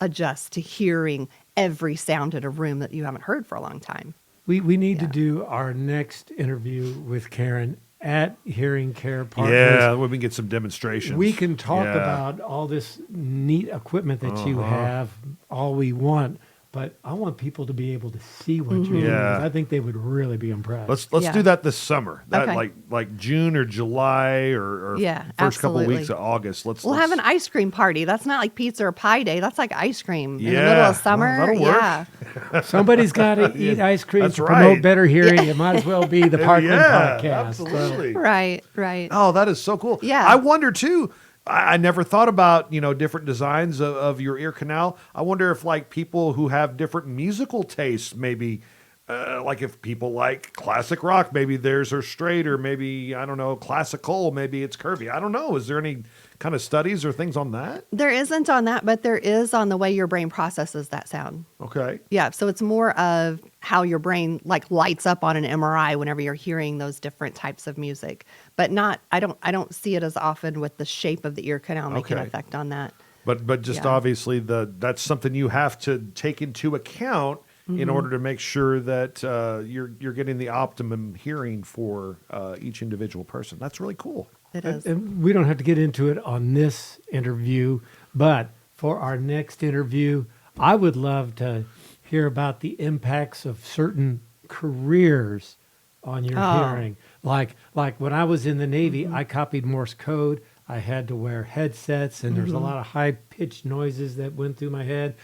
adjust to hearing every sound in a room that you haven't heard for a long time. We need to do our next interview with Karen at Hearing Care Partners. Yeah, we can get some demonstrations. We can talk Yeah. about all this neat equipment that you have, all we want, but I want people to be able to see what you're doing. Yeah. I think they would really be impressed. Let's Yeah. do that this summer. That Okay. like June or July or Yeah, first couple absolutely. weeks of August. We'll have an ice cream party. That's not like pizza or pie day. That's like ice cream in the middle Yeah. of summer. Well, that'll work. Yeah. Somebody's got to eat ice cream That's to right. promote better hearing. It might as well be the Parkland podcast. Absolutely. Right. Oh, that is so cool. Yeah. I wonder too. I never thought about, different designs of your ear canal. I wonder if like people who have different musical tastes, maybe like if people like classic rock, maybe theirs are straight, or maybe, I don't know, classical, maybe it's curvy. I don't know. Is there any kind of studies or things on that? There isn't on that, but there is on the way your brain processes that sound. Okay. Yeah, so it's more of how your brain like lights up on an MRI whenever you're hearing those different types of music, but not. I don't see it as often with the shape of the ear canal making an Okay. effect on that. But just Yeah. obviously that's something you have to take into account in order to make sure that you're getting the optimum hearing for each individual person. That's really cool. It is. And we don't have to get into it on this interview, but for our next interview, I would love to hear about the impacts of certain careers on your hearing. Like when I was in the Navy, I copied Morse code. I had to wear headsets, and there's a lot of high-pitched noises that went through my head.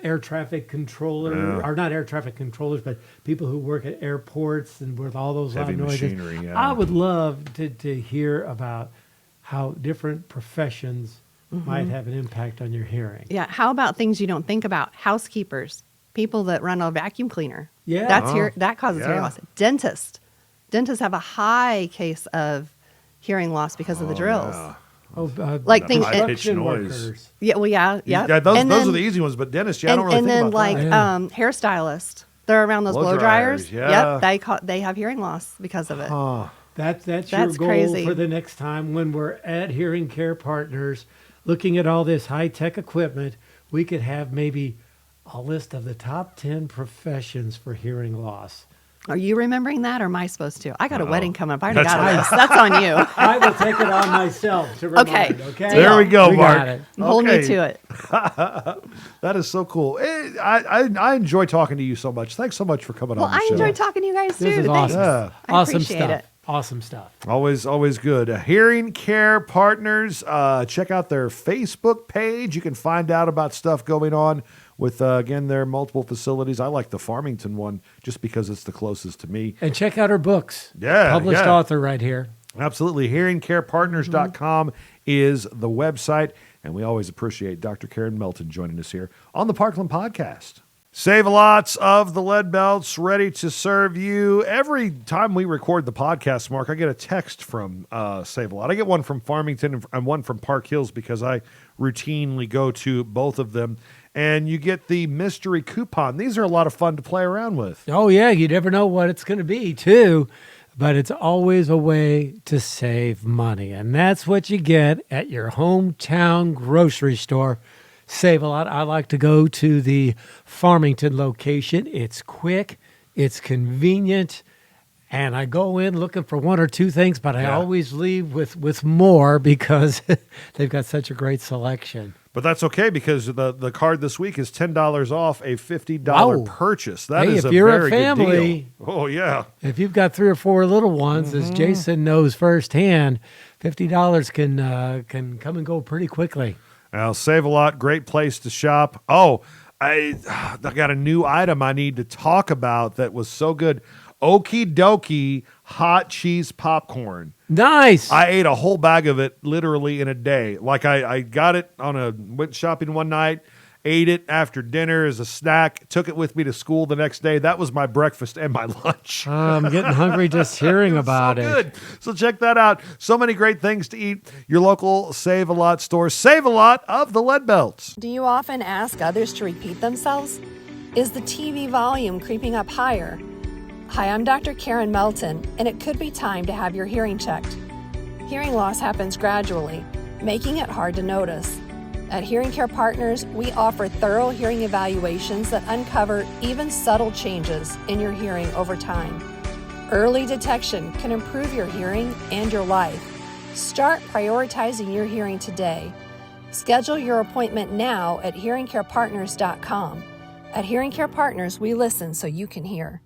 Air traffic controller, or not air traffic controllers, but people who work at airports and with all those Heavy loud noises. machinery, yeah. I would love to hear about how different professions might have an impact on your hearing. Yeah. How about things you don't think about? Housekeepers, people that run a vacuum cleaner. Yeah. That causes hearing Yeah. loss. Dentists have a high case of hearing loss because of the drills. Yeah. Like things- high-pitched construction noise. workers. Yeah. Well, yeah. Yeah, those are the easy ones, but dentists, I don't really and think then about like that. hairstylists, they're around those Blow blow dryers, dryers. yeah. Yep, they have hearing loss because of it. That's your That's goal crazy. for the next time when we're at Hearing Care Partners, looking at all this high-tech equipment. We could have maybe a list of the top 10 professions for hearing loss. Are you remembering that, or am I supposed to? I got a wedding coming up. I already That's got a list. That's on you. I will take it on myself to remind. Okay. Okay. There we go, Mark. Got it. Hold me Okay. to it. That is so cool. I enjoy talking to you so much. Thanks so much for coming Well, on the I show. enjoyed talking to you guys too. This is Thanks. awesome. Yeah. I Awesome appreciate stuff. it. Awesome stuff. Always good. Hearing Care Partners. Check out their Facebook page. You can find out about stuff going on with, again, their multiple facilities. I like the Farmington one just because it's the closest to me. And check out her books. Yeah, Published yeah. author right here. Absolutely. HearingCarePartners.com is the website. And we always appreciate Dr. Karen Melton joining us here on the Parkland Podcast. Save-A-Lots of the Lead Belts ready to serve you. Every time we record the podcast, Mark, I get a text from Save-A-Lot. I get one from Farmington and one from Park Hills because I routinely go to both of them. And you get the mystery coupon. These are a lot of fun to play around with. Oh, yeah. You never know what it's going to be, too. But it's always a way to save money. And that's what you get at your hometown grocery store. Save-A-Lot. I like to go to the Farmington location. It's quick, it's convenient, and I go in looking for one or two things, but I always leave with more because they've got such a great selection. But that's okay because the card this week is $10 off a $50 purchase. That is if you're very a family, good deal. Oh, yeah. If you've got 3 or 4 little ones, as Jason knows firsthand, $50 can come and go pretty quickly. Now, Save-A-Lot, great place to shop. Oh, I got a new item I need to talk about that was so good. Okie dokie hot cheese popcorn. Nice. I ate a whole bag of it literally in a day. Like I got it went shopping one night, ate it after dinner as a snack, took it with me to school the next day. That was my breakfast and my lunch. I'm getting hungry just hearing about it. Good. So check that out. So many great things to eat. Your local Save-A-Lot store. Save-A-Lot of the Lead Belts. Do you often ask others to repeat themselves? Is the TV volume creeping up higher? Hi, I'm Dr. Karen Melton, and it could be time to have your hearing checked. Hearing loss happens gradually, making it hard to notice. At Hearing Care Partners, we offer thorough hearing evaluations that uncover even subtle changes in your hearing over time. Early detection can improve your hearing and your life. Start prioritizing your hearing today. Schedule your appointment now at hearingcarepartners.com. At Hearing Care Partners, we listen so you can hear.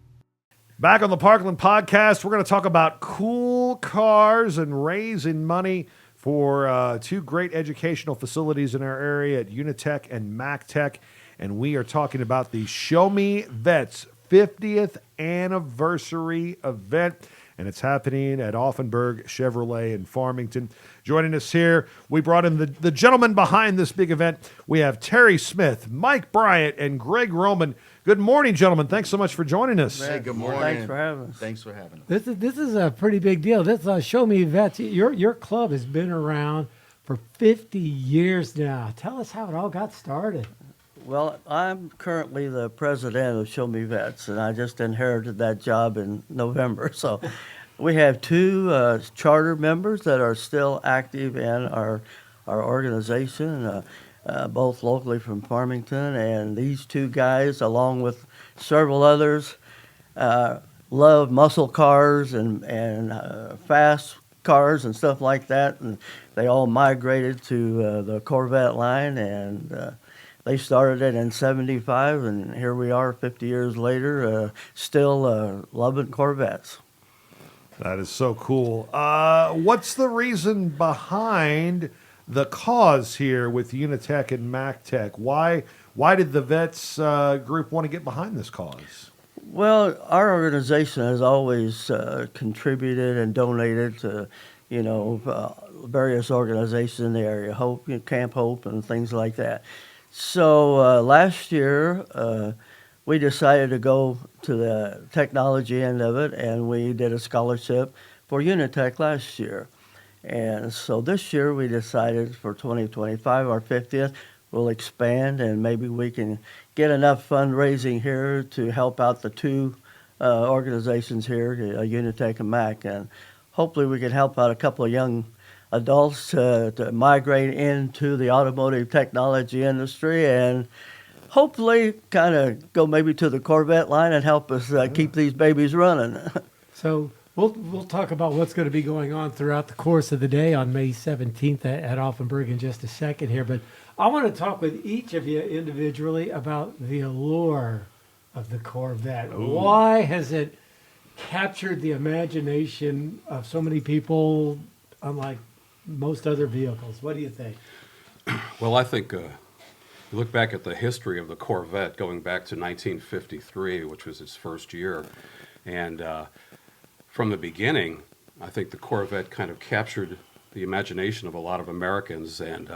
Back on the Parkland podcast, we're going to talk about cool cars and raising money for 2 great educational facilities in our area at Unitech and MacTech. And we are talking about the Show Me Vets 50th anniversary event. And it's happening at Offenburg Chevrolet in Farmington. Joining us here, we brought in the gentlemen behind this big event. We have Terry Smith, Mike Bryant, and Greg Roman. Good morning, gentlemen. Thanks so much for joining us. Hey, good morning. Thanks for having us. Thanks for having us. This is a pretty big deal. This Show Me Vets. Your club has been around for 50 years now. Tell us how it all got started. Well, I'm currently the president of Show Me Vets, and I just inherited that job in November. So we have 2 charter members that are still active in our organization, both locally from Farmington. And these 2 guys, along with several others, love muscle cars and fast cars and stuff like that. And they all migrated to the Corvette line, and they started it in 75, and here we are 50 years later, still loving Corvettes. That is so cool. What's the reason behind the cause here with Unitech and MacTech? Why did the Vets group want to get behind this cause? Well, our organization has always contributed and donated to, various organizations in the area, Hope, Camp Hope, and things like that. So last year, we decided to go to the technology end of it, and we did a scholarship for Unitech last year. And so this year, we decided for 2025, our 50th, we'll expand, and maybe we can get enough fundraising here to help out the 2 organizations here, Unitech and Mac, and hopefully we can help out a couple of young adults to migrate into the automotive technology industry, and hopefully kind of go maybe to the Corvette line and help us keep these babies running. So we'll talk about what's going to be going on throughout the course of the day on May 17th at Offenburg in just a second here. But I want to talk with each of you individually about the allure of the Corvette. Ooh. Why has it captured the imagination of so many people, unlike most other vehicles? What do you think? Well, I think you look back at the history of the Corvette going back to 1953, which was its first year. And from the beginning, I think the Corvette kind of captured the imagination of a lot of Americans. And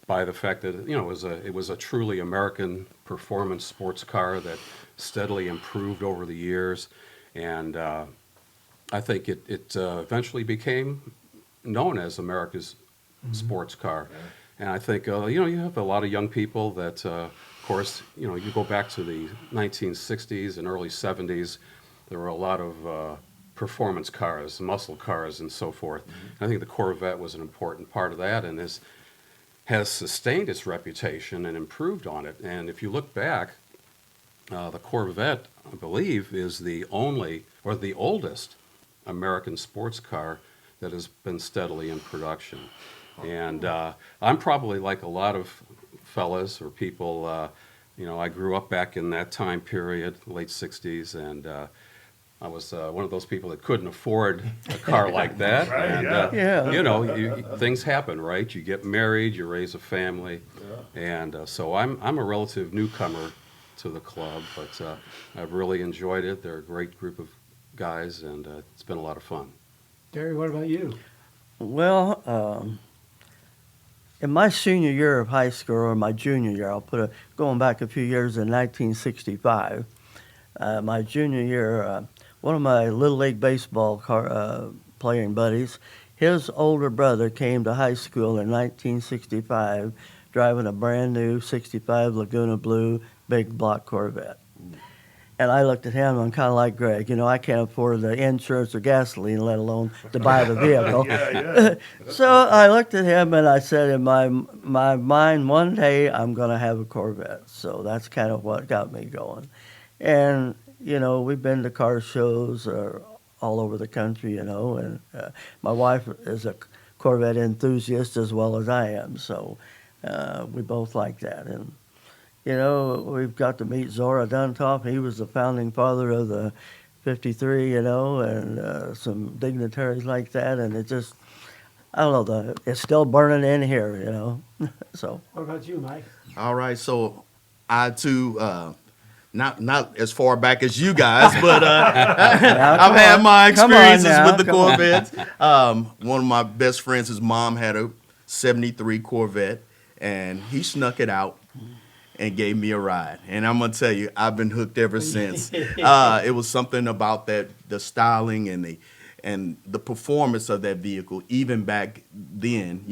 by the fact that it was a truly American performance sports car that steadily improved over the years, and I think it eventually became known as America's sports car. And I think you have a lot of young people that, of course, you go back to the 1960s and early 70s. There were a lot of performance cars, muscle cars, and so forth. I think the Corvette was an important part of that, and has sustained its reputation and improved on it. And if you look back, the Corvette, I believe, is the only or the oldest American sports car that has been steadily in production. And I'm probably like a lot of fellas or people, I grew up back in that time period, late 60s, and I was one of those people that couldn't afford a car like that. Right, and, things happen, right? You get married, you raise a family. And so I'm a relative newcomer to the club, but I've really enjoyed it. They're a great group of guys, and it's been a lot of fun. Gary, what about you? Well, in my senior year of high school, or my junior year, going back a few years in 1965, my junior year, one of my Little League baseball playing buddies, his older brother came to high school in 1965 driving a brand new 65 Laguna Blue big block Corvette. And I looked at him, I'm kind of like Greg, I can't afford the insurance or gasoline, let alone to buy the vehicle. So I looked at him and I said in my mind, one day I'm going to have a Corvette. So that's kind of what got me going. And, we've been to car shows all over the country, and my wife is a Corvette enthusiast as well as I am. So we both like that. And we've got to meet Zora Duntop. He was the founding father of the 53, and some dignitaries like that. And it just, I don't know, it's still burning in here, So. What about you, Mike? All right, so I too, not as far back as you guys, but I've had my experiences with the Corvettes. One of my best friends, his mom had a 73 Corvette, and he snuck it out and gave me a ride. And I'm going to tell you, I've been hooked ever since. It was something about the styling and the performance of that vehicle, even back then,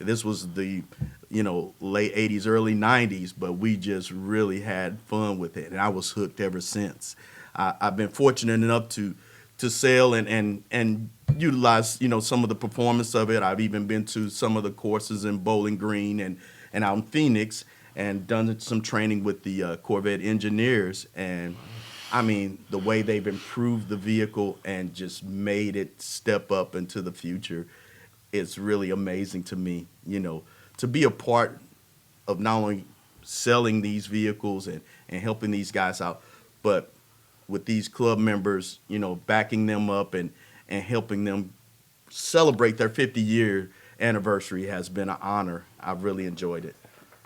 this was the, late 80s, early 90s, but we just really had fun with it. And I was hooked ever since. I've been fortunate enough to sail and utilize, some of the performance of it. I've even been to some of the courses in Bowling Green and out in Phoenix, and done some training with the Corvette engineers. And I mean, the way they've improved the vehicle and just made it step up into the future, it's really amazing to me, to be a part of not only selling these vehicles and helping these guys out, but with these club members, backing them up and helping them celebrate their 50-year anniversary has been an honor. I've really enjoyed it.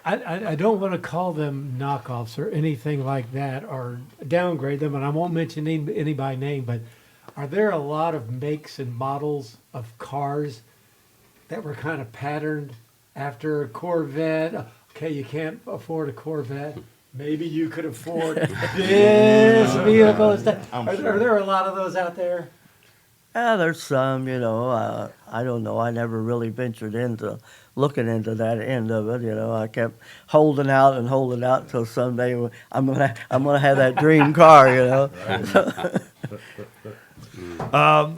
I don't want to call them knockoffs or anything like that or downgrade them, and I won't mention any by name, but are there a lot of makes and models of cars that were kind of patterned after a Corvette? Okay, you can't afford a Corvette. Maybe you could afford this vehicle instead. Are there a lot of those out there? Yeah, there's some, I don't know. I never really ventured into looking into that end of it. I kept holding out until someday I'm gonna have that dream car.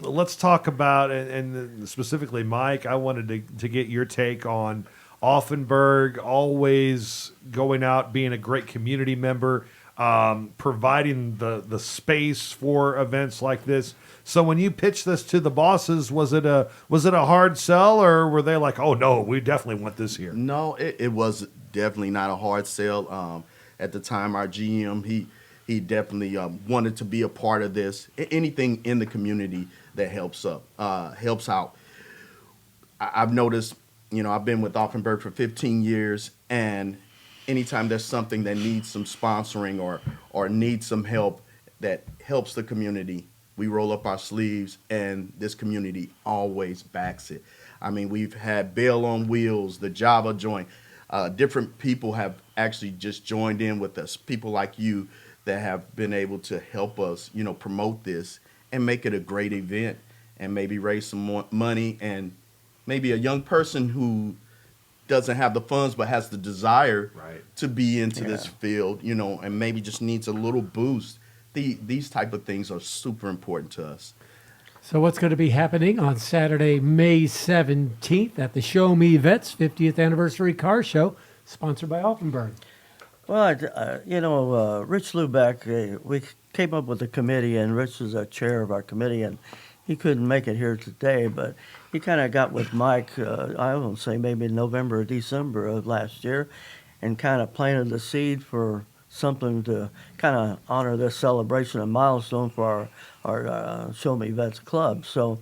Let's talk about, and specifically, Mike, I wanted to get your take on Offenburg, always going out, being a great community member, providing the space for events like this. So when you pitched this to the bosses, was it a hard sell, or were they like, oh no, we definitely want this here? No, it was definitely not a hard sell. At the time, our GM, he definitely wanted to be a part of this. Anything in the community that helps out. I've noticed, I've been with Offenburg for 15 years, and anytime there's something that needs some sponsoring or needs some help that helps the community, we roll up our sleeves, and this community always backs it. I mean, we've had Bail on Wheels, the Java Joint. Different people have actually just joined in with us. People like you that have been able to help us, promote this and make it a great event and maybe raise some more money. And maybe a young person who doesn't have the funds but has the desire to be into this field, and maybe just needs a little boost. These type of things are super important to us. So what's going to be happening on Saturday, May 17th at the Show Me Vets 50th Anniversary Car Show, sponsored by Offenburg? Well, Rich Lubeck, we came up with a committee, and Rich is our chair of our committee, and he couldn't make it here today, but he kind of got with Mike, I won't say maybe November or December of last year, and kind of planted the seed for something to kind of honor this celebration and milestone for our Show Me Vets Club. So,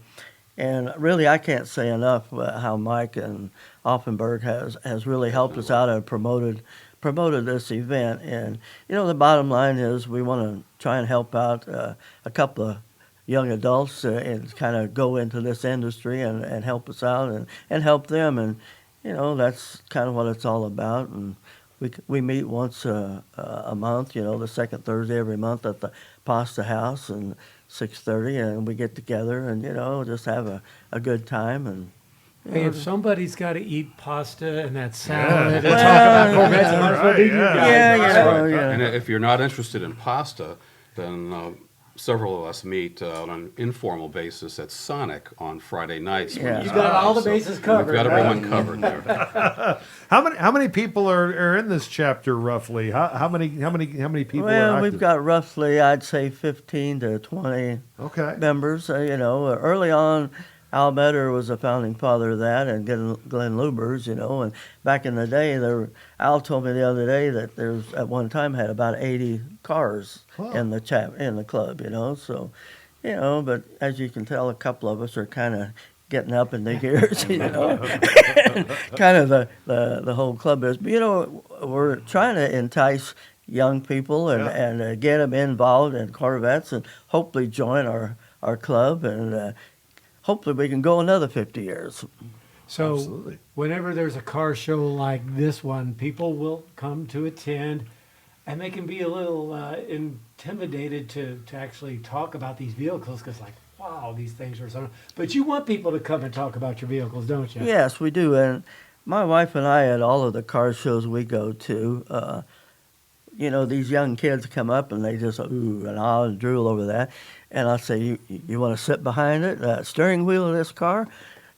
and really, I can't say enough how Mike and Offenburg has really helped us out and promoted this event. And, the bottom line is we want to try and help out a couple of young adults and kind of go into this industry and help us out and help them. And, that's kind of what it's all about. And we meet once a month, the second Thursday every month at the Pasta House and 6:30, and we get together and, just have a good time. And hey, if somebody's got to eat pasta and that salad and talk about Corvettes, it might as well be you guys. And if you're not interested in pasta, then several of us meet on an informal basis at Sonic on Friday nights. You've got all the bases covered. We've got everyone covered there. How many people are in this chapter roughly? How many people are active? We've got roughly, I'd say, 15 to 20 members. Early on, Al Metter was a founding father of that, and Glenn Lubers, and back in the day, Al told me the other day that there's at one time had about 80 cars in the club, so, but as you can tell, a couple of us are kind of getting up in the years, kind of the whole club is. But, we're trying to entice young people and get them involved in Corvettes and hopefully join our club, and hopefully we can go another 50 years. So Absolutely. Whenever there's a car show like this one, people will come to attend, and they can be a little intimidated to actually talk about these vehicles because, wow, these things are so... But you want people to come and talk about your vehicles, don't you? Yes, we do. And my wife and I, at all of the car shows we go to, these young kids come up and they just ooh and ah and drool over that. And I say, you want to sit behind it, steering wheel of this car?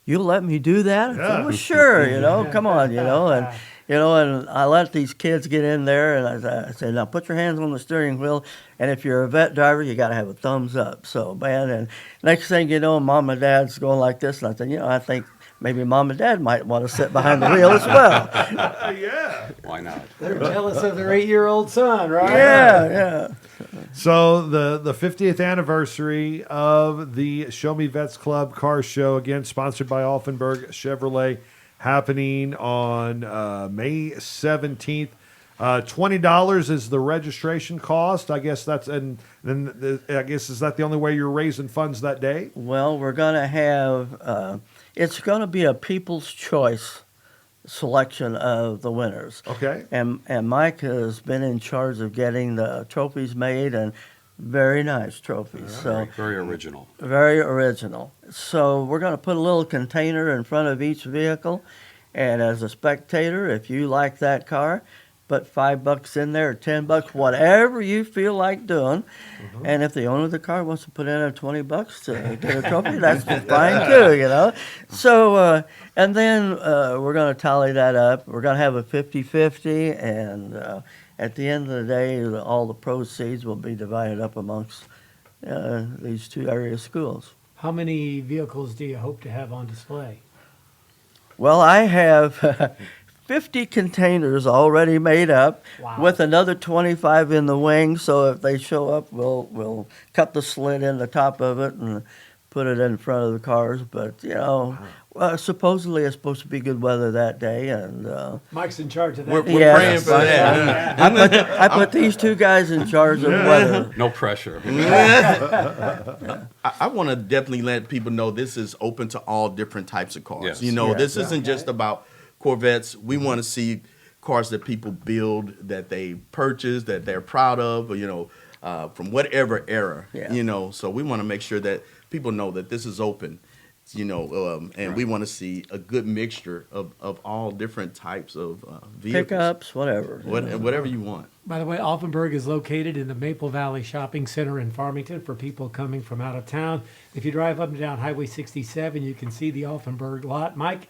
You'll let me do that? I said, well, sure, come on, and I let these kids get in there, and I say, now put your hands on the steering wheel, and if you're a vet driver, you got to have a thumbs up. So, man, and next thing you know, Mom and Dad's going like this, and I said, I think maybe Mom and Dad might want to sit behind the wheel as well. Yeah. Why not? They're jealous of their 8-year-old son, right? Yeah. So the 50th anniversary of the Show Me Vets Club car show, again sponsored by Offenburg Chevrolet, happening on May 17th. $20 is the registration cost. I guess is that the only way you're raising funds that day? Well, we're going to have it's going to be a people's choice selection of the winners. Okay. And Mike has been in charge of getting the trophies made, and very nice trophies. So Very original. very original. So we're going to put a little container in front of each vehicle, and as a spectator, if you like that car, put $5 in there or $10, whatever you feel like doing. Mm-hmm. And if the owner of the car wants to put in $20 to get a trophy, that's fine too, So, and then we're going to tally that up. We're going to have a 50-50, and at the end of the day, all the proceeds will be divided up amongst these two area schools. How many vehicles do you hope to have on display? Well, I have 50 containers already made up, with another 25 in the wing. So if they show up, we'll cut the slit in the top of it and put it in front of the cars. But supposedly it's supposed to be good weather that day, and Mike's in charge of that. We're praying for that. I put these two guys in charge of weather. No pressure. I want to definitely let people know this is open to all different types of cars. Yes. This isn't just about Corvettes. We want to see cars that people build, that they purchase, that they're proud of, from whatever era, So we want to make sure that people know that this is open, and we want to see a good mixture of all different types of vehicles. Pickups, whatever. Whatever you want. By the way, Offenburg is located in the Maple Valley Shopping Center in Farmington for people coming from out of town. If you drive up and down Highway 67, you can see the Offenburg lot. Mike,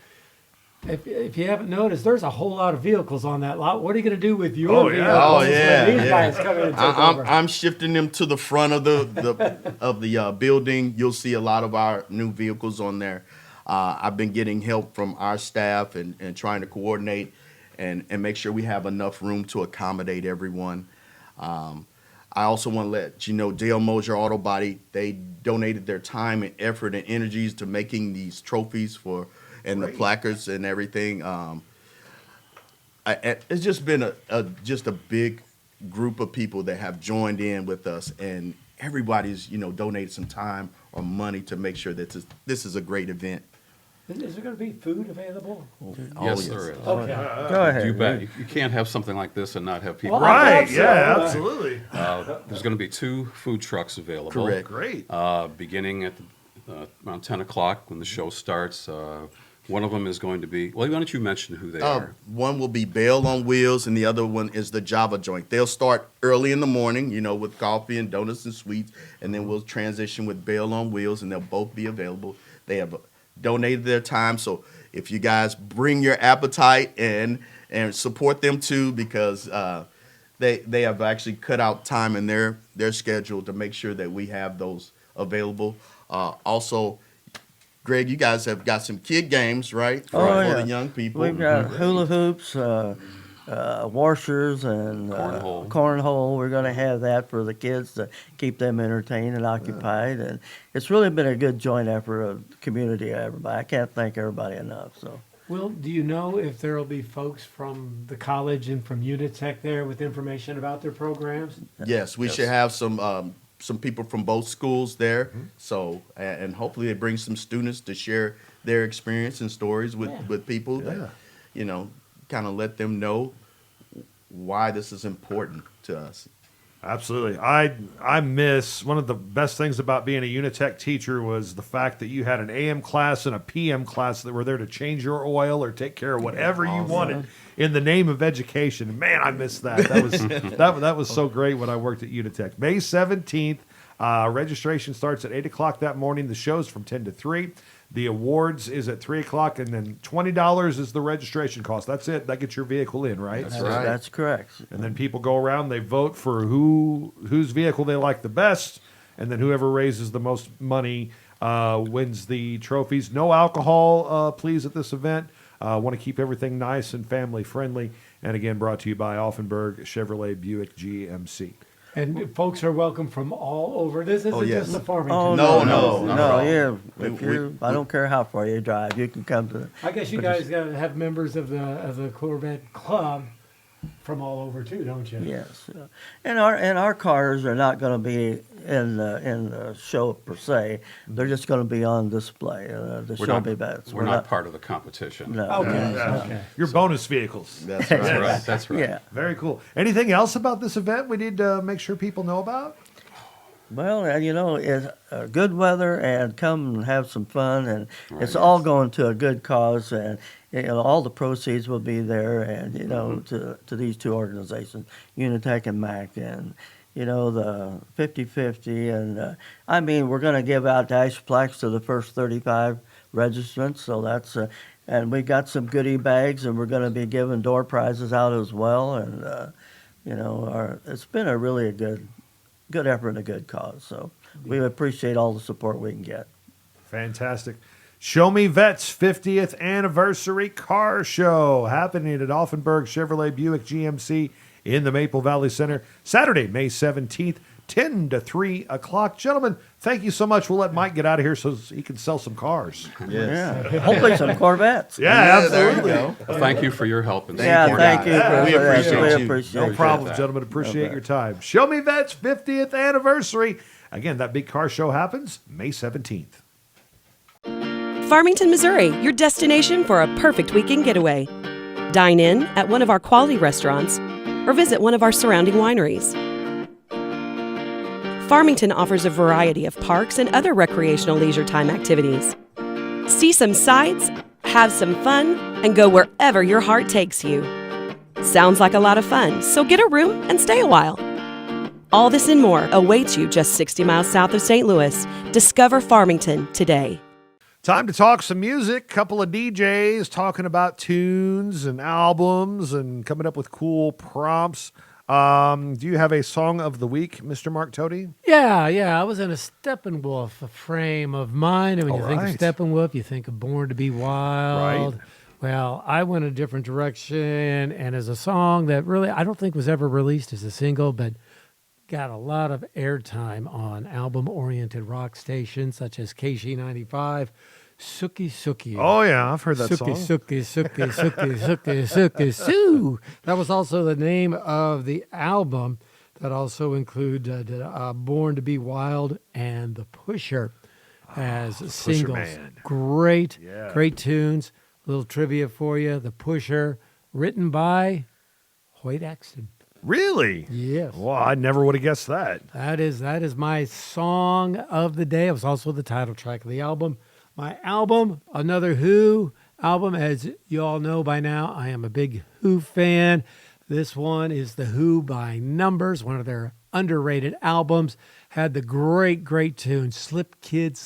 if you haven't noticed, there's a whole lot of vehicles on that lot. What are you going to do with your vehicles when these guys come in and take over? I'm shifting them to the front of the building. You'll see a lot of our new vehicles on there. I've been getting help from our staff and trying to coordinate and make sure we have enough room to accommodate everyone. I also want to let you know, Dale Mosier Auto Body, they donated their time and effort and energies to making these trophies and the placards and everything. It's just been a big group of people that have joined in with us, and everybody's donated some time or money to make sure that this is a great event. Is there going to be food available? Yes, there is. Okay. Go ahead. You bet. You can't have something like this and not have people. Well, I Right, thought so. yeah, absolutely. There's going to be 2 food trucks available. Correct. Great. Beginning at around 10 o'clock when the show starts. One of them is going to be, well, why don't you mention who they are? One will be Bell on Wheels, and the other one is the Java Joint. They'll start early in the morning, with coffee and donuts and sweets, and then we'll transition with Bell on Wheels, and they'll both be available. They have donated their time, so if you guys bring your appetite and support them too, because they have actually cut out time in their schedule to make sure that we have those available. Also, Greg, you guys have got some kid games, right? For the young people. We've got hula hoops, washers, and cornhole. We're going to have that for the kids to keep them entertained and occupied. And it's really been a good joint effort of the community. Everybody, I can't thank everybody enough. So, Will, do you know if there will be folks from the college and from Unitech there with information about their programs? Yes, we should have some people from both schools there. So, and hopefully they bring some students to share their experience and stories with people that, kind of let them know why this is important to us. Absolutely. I miss one of the best things about being a Unitech teacher was the fact that you had an AM class and a PM class that were there to change your oil or take care of whatever you wanted in the name of education. Man, I miss that. That was that was so great when I worked at Unitech. May 17th, registration starts at 8 o'clock that morning. The show's from 10 to 3. The awards is at 3 o'clock, and then $20 is the registration cost. That's it. That gets your vehicle in, right? That's right. That's correct. And then people go around, they vote for whose vehicle they like the best, and then whoever raises the most money wins the trophies. No alcohol, please, at this event. Want to keep everything nice and family friendly. And again, brought to you by Offenburg Chevrolet Buick GMC. And folks are welcome from all over. This isn't just the Farmington. Oh, no. Yeah, I don't care how far you drive, you can come to. I guess you guys got to have members of the Corvette Club from all over too, don't you? Yes, and our cars are not going to be in the show per se. They're just going to be on display. We're not part of the competition. No. Okay. Your bonus vehicles. That's right. That's right. Yeah. Very cool. Anything else about this event we need to make sure people know about? Well, it's good weather, and come and have some fun, and it's all going to a good cause, and all the proceeds will be there, and to these two organizations, Unitech and MAC, and the 50-50, and we're going to give out dash plaques to the first 35 registrants, so that's and we got some goodie bags, and we're going to be giving door prizes out as well, and it's been a really good effort and a good cause. So we appreciate all the support we can get. Fantastic. Show Me Vets 50th Anniversary Car Show happening at Offenburg Chevrolet Buick GMC in the Maple Valley Center, Saturday, May 17th, 10 to 3 o'clock. Gentlemen, thank you so much. We'll let Mike get out of here so he can sell some cars. Yes. Yeah. Hopefully some Corvettes. Yeah, absolutely. Well, thank you for your help. And thank you. We appreciate No problem, gentlemen. Appreciate your time. Show Me Vets 50th Anniversary. Again, that big car show happens May 17th. Farmington, Missouri, your destination for a perfect weekend getaway. Dine in at one of our quality restaurants or visit one of our surrounding wineries. Farmington offers a variety of parks and other recreational leisure time activities. See some sights, have some fun, and go wherever your heart takes you. Sounds like a lot of fun, so get a room and stay a while. All this and more awaits you just 60 miles south of St. Louis. Discover Farmington today. Time to talk some music. Couple of DJs talking about tunes and albums and coming up with cool prompts. Do you have a song of the week, Mr. Mark Toady? Yeah. I was in a Steppenwolf frame of mind. And when you think of Steppenwolf, you think of Born to Be Wild. Right. Well, I went a different direction, and as a song that really I don't think was ever released as a single, but got a lot of airtime on album-oriented rock stations such as KC95, Sookie Sookie. Oh, yeah, I've heard that Sookie, song. Sookie, Sookie, Sookie, Sookie, Sookie, Soo. That was also the name of the album that also included Born to Be Wild and The Pusher as singles. Man. Great tunes. Little trivia for you. The Pusher, written by Hoyt Axton. Really? Yes. Well, I never would have guessed that. That is my song of the day. It was also the title track of the album. My album, another Who album. As you all know by now, I am a big Who fan. This one is the Who by Numbers, one of their underrated albums. Had the great tune, Slip Kid,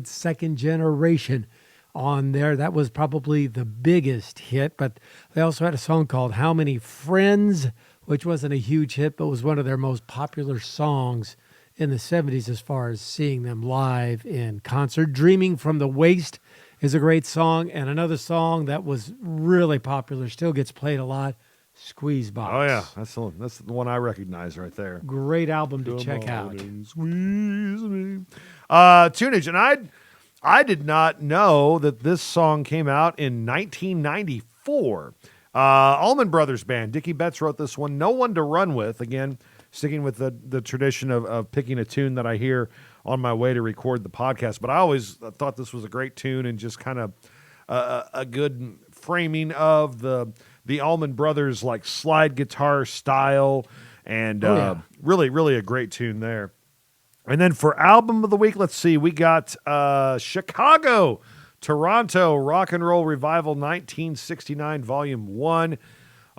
Second Generation on there. That was probably the biggest hit, but they also had a song called How Many Friends, which wasn't a huge hit, but was one of their most popular songs in the 70s as far as seeing them live in concert. Dreaming from the Waist is a great song, and another song that was really popular, still gets played a lot, Squeeze Box. Oh, yeah. That's the one I recognize right there. Great album to check out. Squeeze me. Tunage, and I did not know that this song came out in 1994. Allman Brothers Band. Dickie Betts wrote this one, No One to Run With. Again, sticking with the tradition of picking a tune that I hear on my way to record the podcast. But I always thought this was a great tune and just kind of a good framing of the Allman Brothers like slide guitar style. And really a great tune there. And then for album of the week, let's see, we got Chicago, Toronto, Rock and Roll Revival 1969, Volume 1.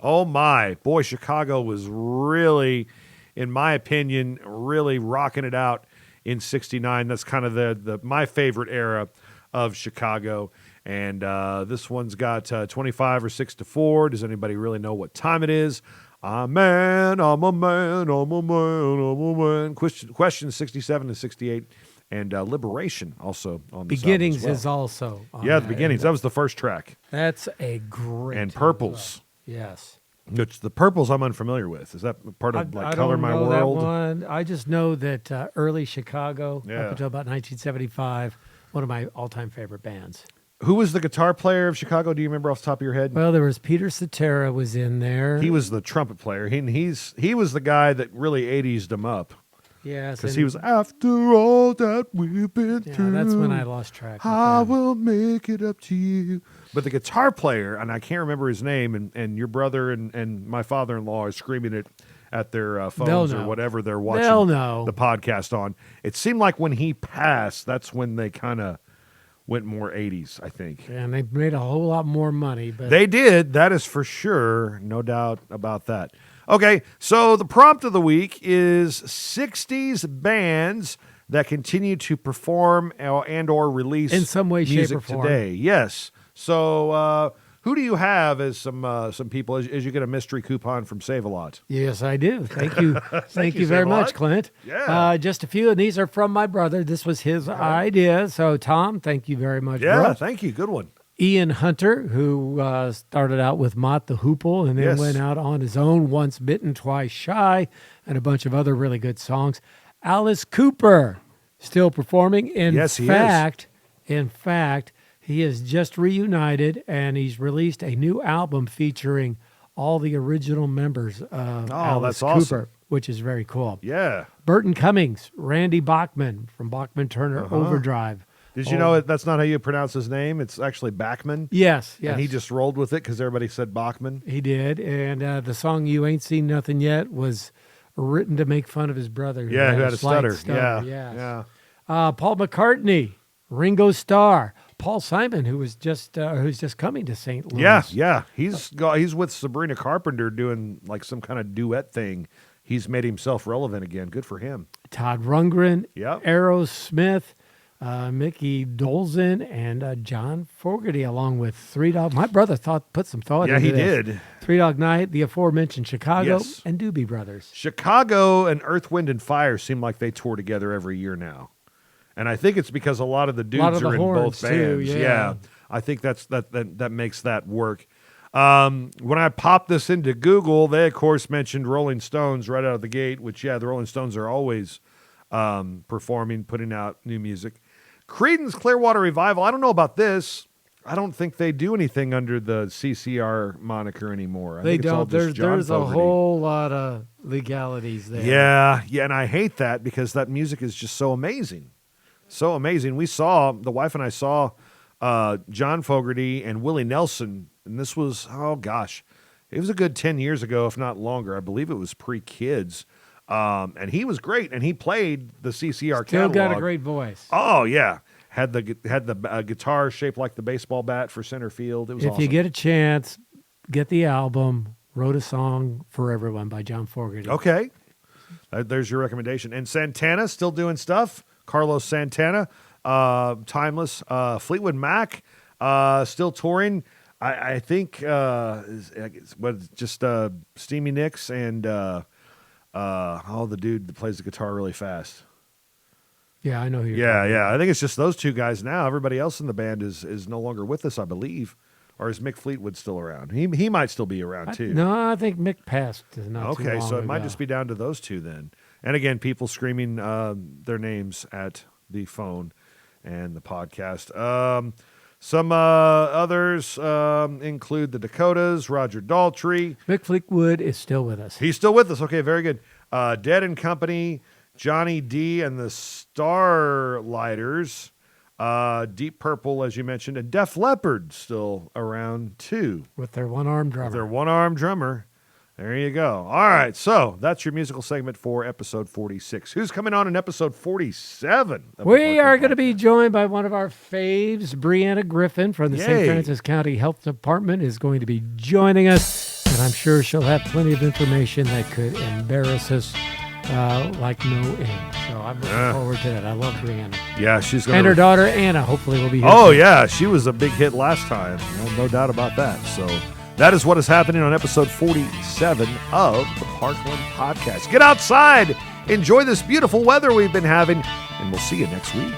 Oh my, boy, Chicago was really, in my opinion, really rocking it out in 69. That's kind of my favorite era of Chicago. And this one's got 25 or 6 to 4. Does anybody really know what time it is? I'm a man, I'm a man, I'm a man, I'm a man. Question 67 and 68. And Liberation also on the Beginnings as well. is also on the Beginnings. That was the first track. That's a great And tune Purples. as well. Yes. Which the Purples I'm unfamiliar with. Is that part of I Color don't My know World? That one. I just know that early Chicago, up Yeah. until about 1975, one of my all-time favorite bands. Who was the guitar player of Chicago? Do you remember off the top of your head? Well, there was Peter Cetera was in there. He was the trumpet player. He was the guy that really 80s'd him up. Yes. Because and- he was, after all that we've been through. that's when I lost track. I with them. will make it up to you. But the guitar player, and I can't remember his name, and your brother and my father-in-law are screaming it at their phones or whatever they're watching the podcast on. It seemed like when he passed, that's when they kind of went more 80s, I think. And they made a whole lot more money. But They did. That is for sure. No doubt about that. Okay, so the prompt of the week is 60s bands that continue to perform and or release in some way, shape, music or form today. Yes. So who do you have as some people as you get a mystery coupon from Save-A-Lot? Yes, I do. Thank you. Thank you very Save-A-Lot. much, Clint. Yeah. Just a few, and these are from my brother. This was his idea. So, Tom, thank you very much, Yeah, bro. thank you. Good one. Ian Hunter, who started out with Mott the Hoople and then Yes. went out on his own, Once Bitten, Twice Shy, and a bunch of other really good songs. Alice Cooper, still performing. Yes, he is. In fact, he has just reunited, and he's released a new album featuring all the original members of Alice that's awesome. Cooper, which is very cool. Yeah. Burton Cummings, Randy Bachman from Bachman Turner Overdrive, Did you know that's not how you pronounce his name? It's actually Bachman. Yes. And he just rolled with it because everybody said Bachman. He did. And the song You Ain't Seen Nothing Yet was written to make fun of his brother. Who had a stutter. Yes. Yeah. Paul McCartney, Ringo Starr, Paul Simon, who's just coming to St. Louis. Yeah. He's with Sabrina Carpenter doing like some kind of duet thing. He's made himself relevant again. Good for him. Todd Rundgren, Yep. Aerosmith, Mickey Dolzen, and John Fogerty, along with Three Dog. My brother put some thought into this. Yeah, he did. Three Dog Night, the aforementioned Chicago, Yes. and Doobie Brothers. Chicago and Earth, Wind, and Fire seem like they tour together every year now. And I think it's because a lot of the dudes are in both bands. Too, yeah. I think that makes that work. When I popped this into Google, they, of course, mentioned Rolling Stones right out of the gate, which, the Rolling Stones are always performing, putting out new music. Creedence Clearwater Revival, I don't know about this. I don't think they do anything under the CCR moniker anymore. I They think it's all don't. just John There's a Fogerty. whole lot of legalities there. Yeah, and I hate that because that music is just so amazing. So amazing. The wife and I saw John Fogerty and Willie Nelson, and this was, it was a good 10 years ago, if not longer. I believe it was pre-kids. And he was great, and he played the CCR Still catalog. got a great voice. Oh, yeah. Had the guitar shaped like the baseball bat for center field. It was awesome. If you get a chance, get the album, Wrote a Song for Everyone by John Fogerty. Okay. There's your recommendation. And Santana still doing stuff. Carlos Santana, Timeless. Fleetwood Mac, still touring. I think Steamy Nicks and the dude that plays the guitar really fast. Yeah, I know who you're Yeah. talking about. I think it's just those two guys now. Everybody else in the band is no longer with us, I believe. Or is Mick Fleetwood still around? He might still be around too. No, I think Mick passed not too Okay, long so it might ago. just be down to those two then. And again, people screaming their names at the phone and the podcast. Some others include the Dakotas, Roger Daltrey. Mick Fleetwood is still with us. He's still with us. Okay, very good. Dead and Company, Johnny D and the Starlighters, Deep Purple, as you mentioned, and Def Leppard still around too. With their one-armed drummer. Their one-armed drummer. There you go. All right, so that's your musical segment for episode 46. Who's coming on in episode 47? We are going to be joined by one of our faves, Brianna Griffin from the Yay. St. Francis County Health Department is going to be joining us, and I'm sure she'll have plenty of information that could embarrass us like no end. So I'm looking forward to that. I love Brianna. Yeah, she's going And her daughter, Anna, hopefully will be here. Oh, soon. yeah, she was a big hit last time. No doubt about that. So that is what is happening on episode 47 of the Parkland Podcast. Get outside, enjoy this beautiful weather we've been having, and we'll see you next week.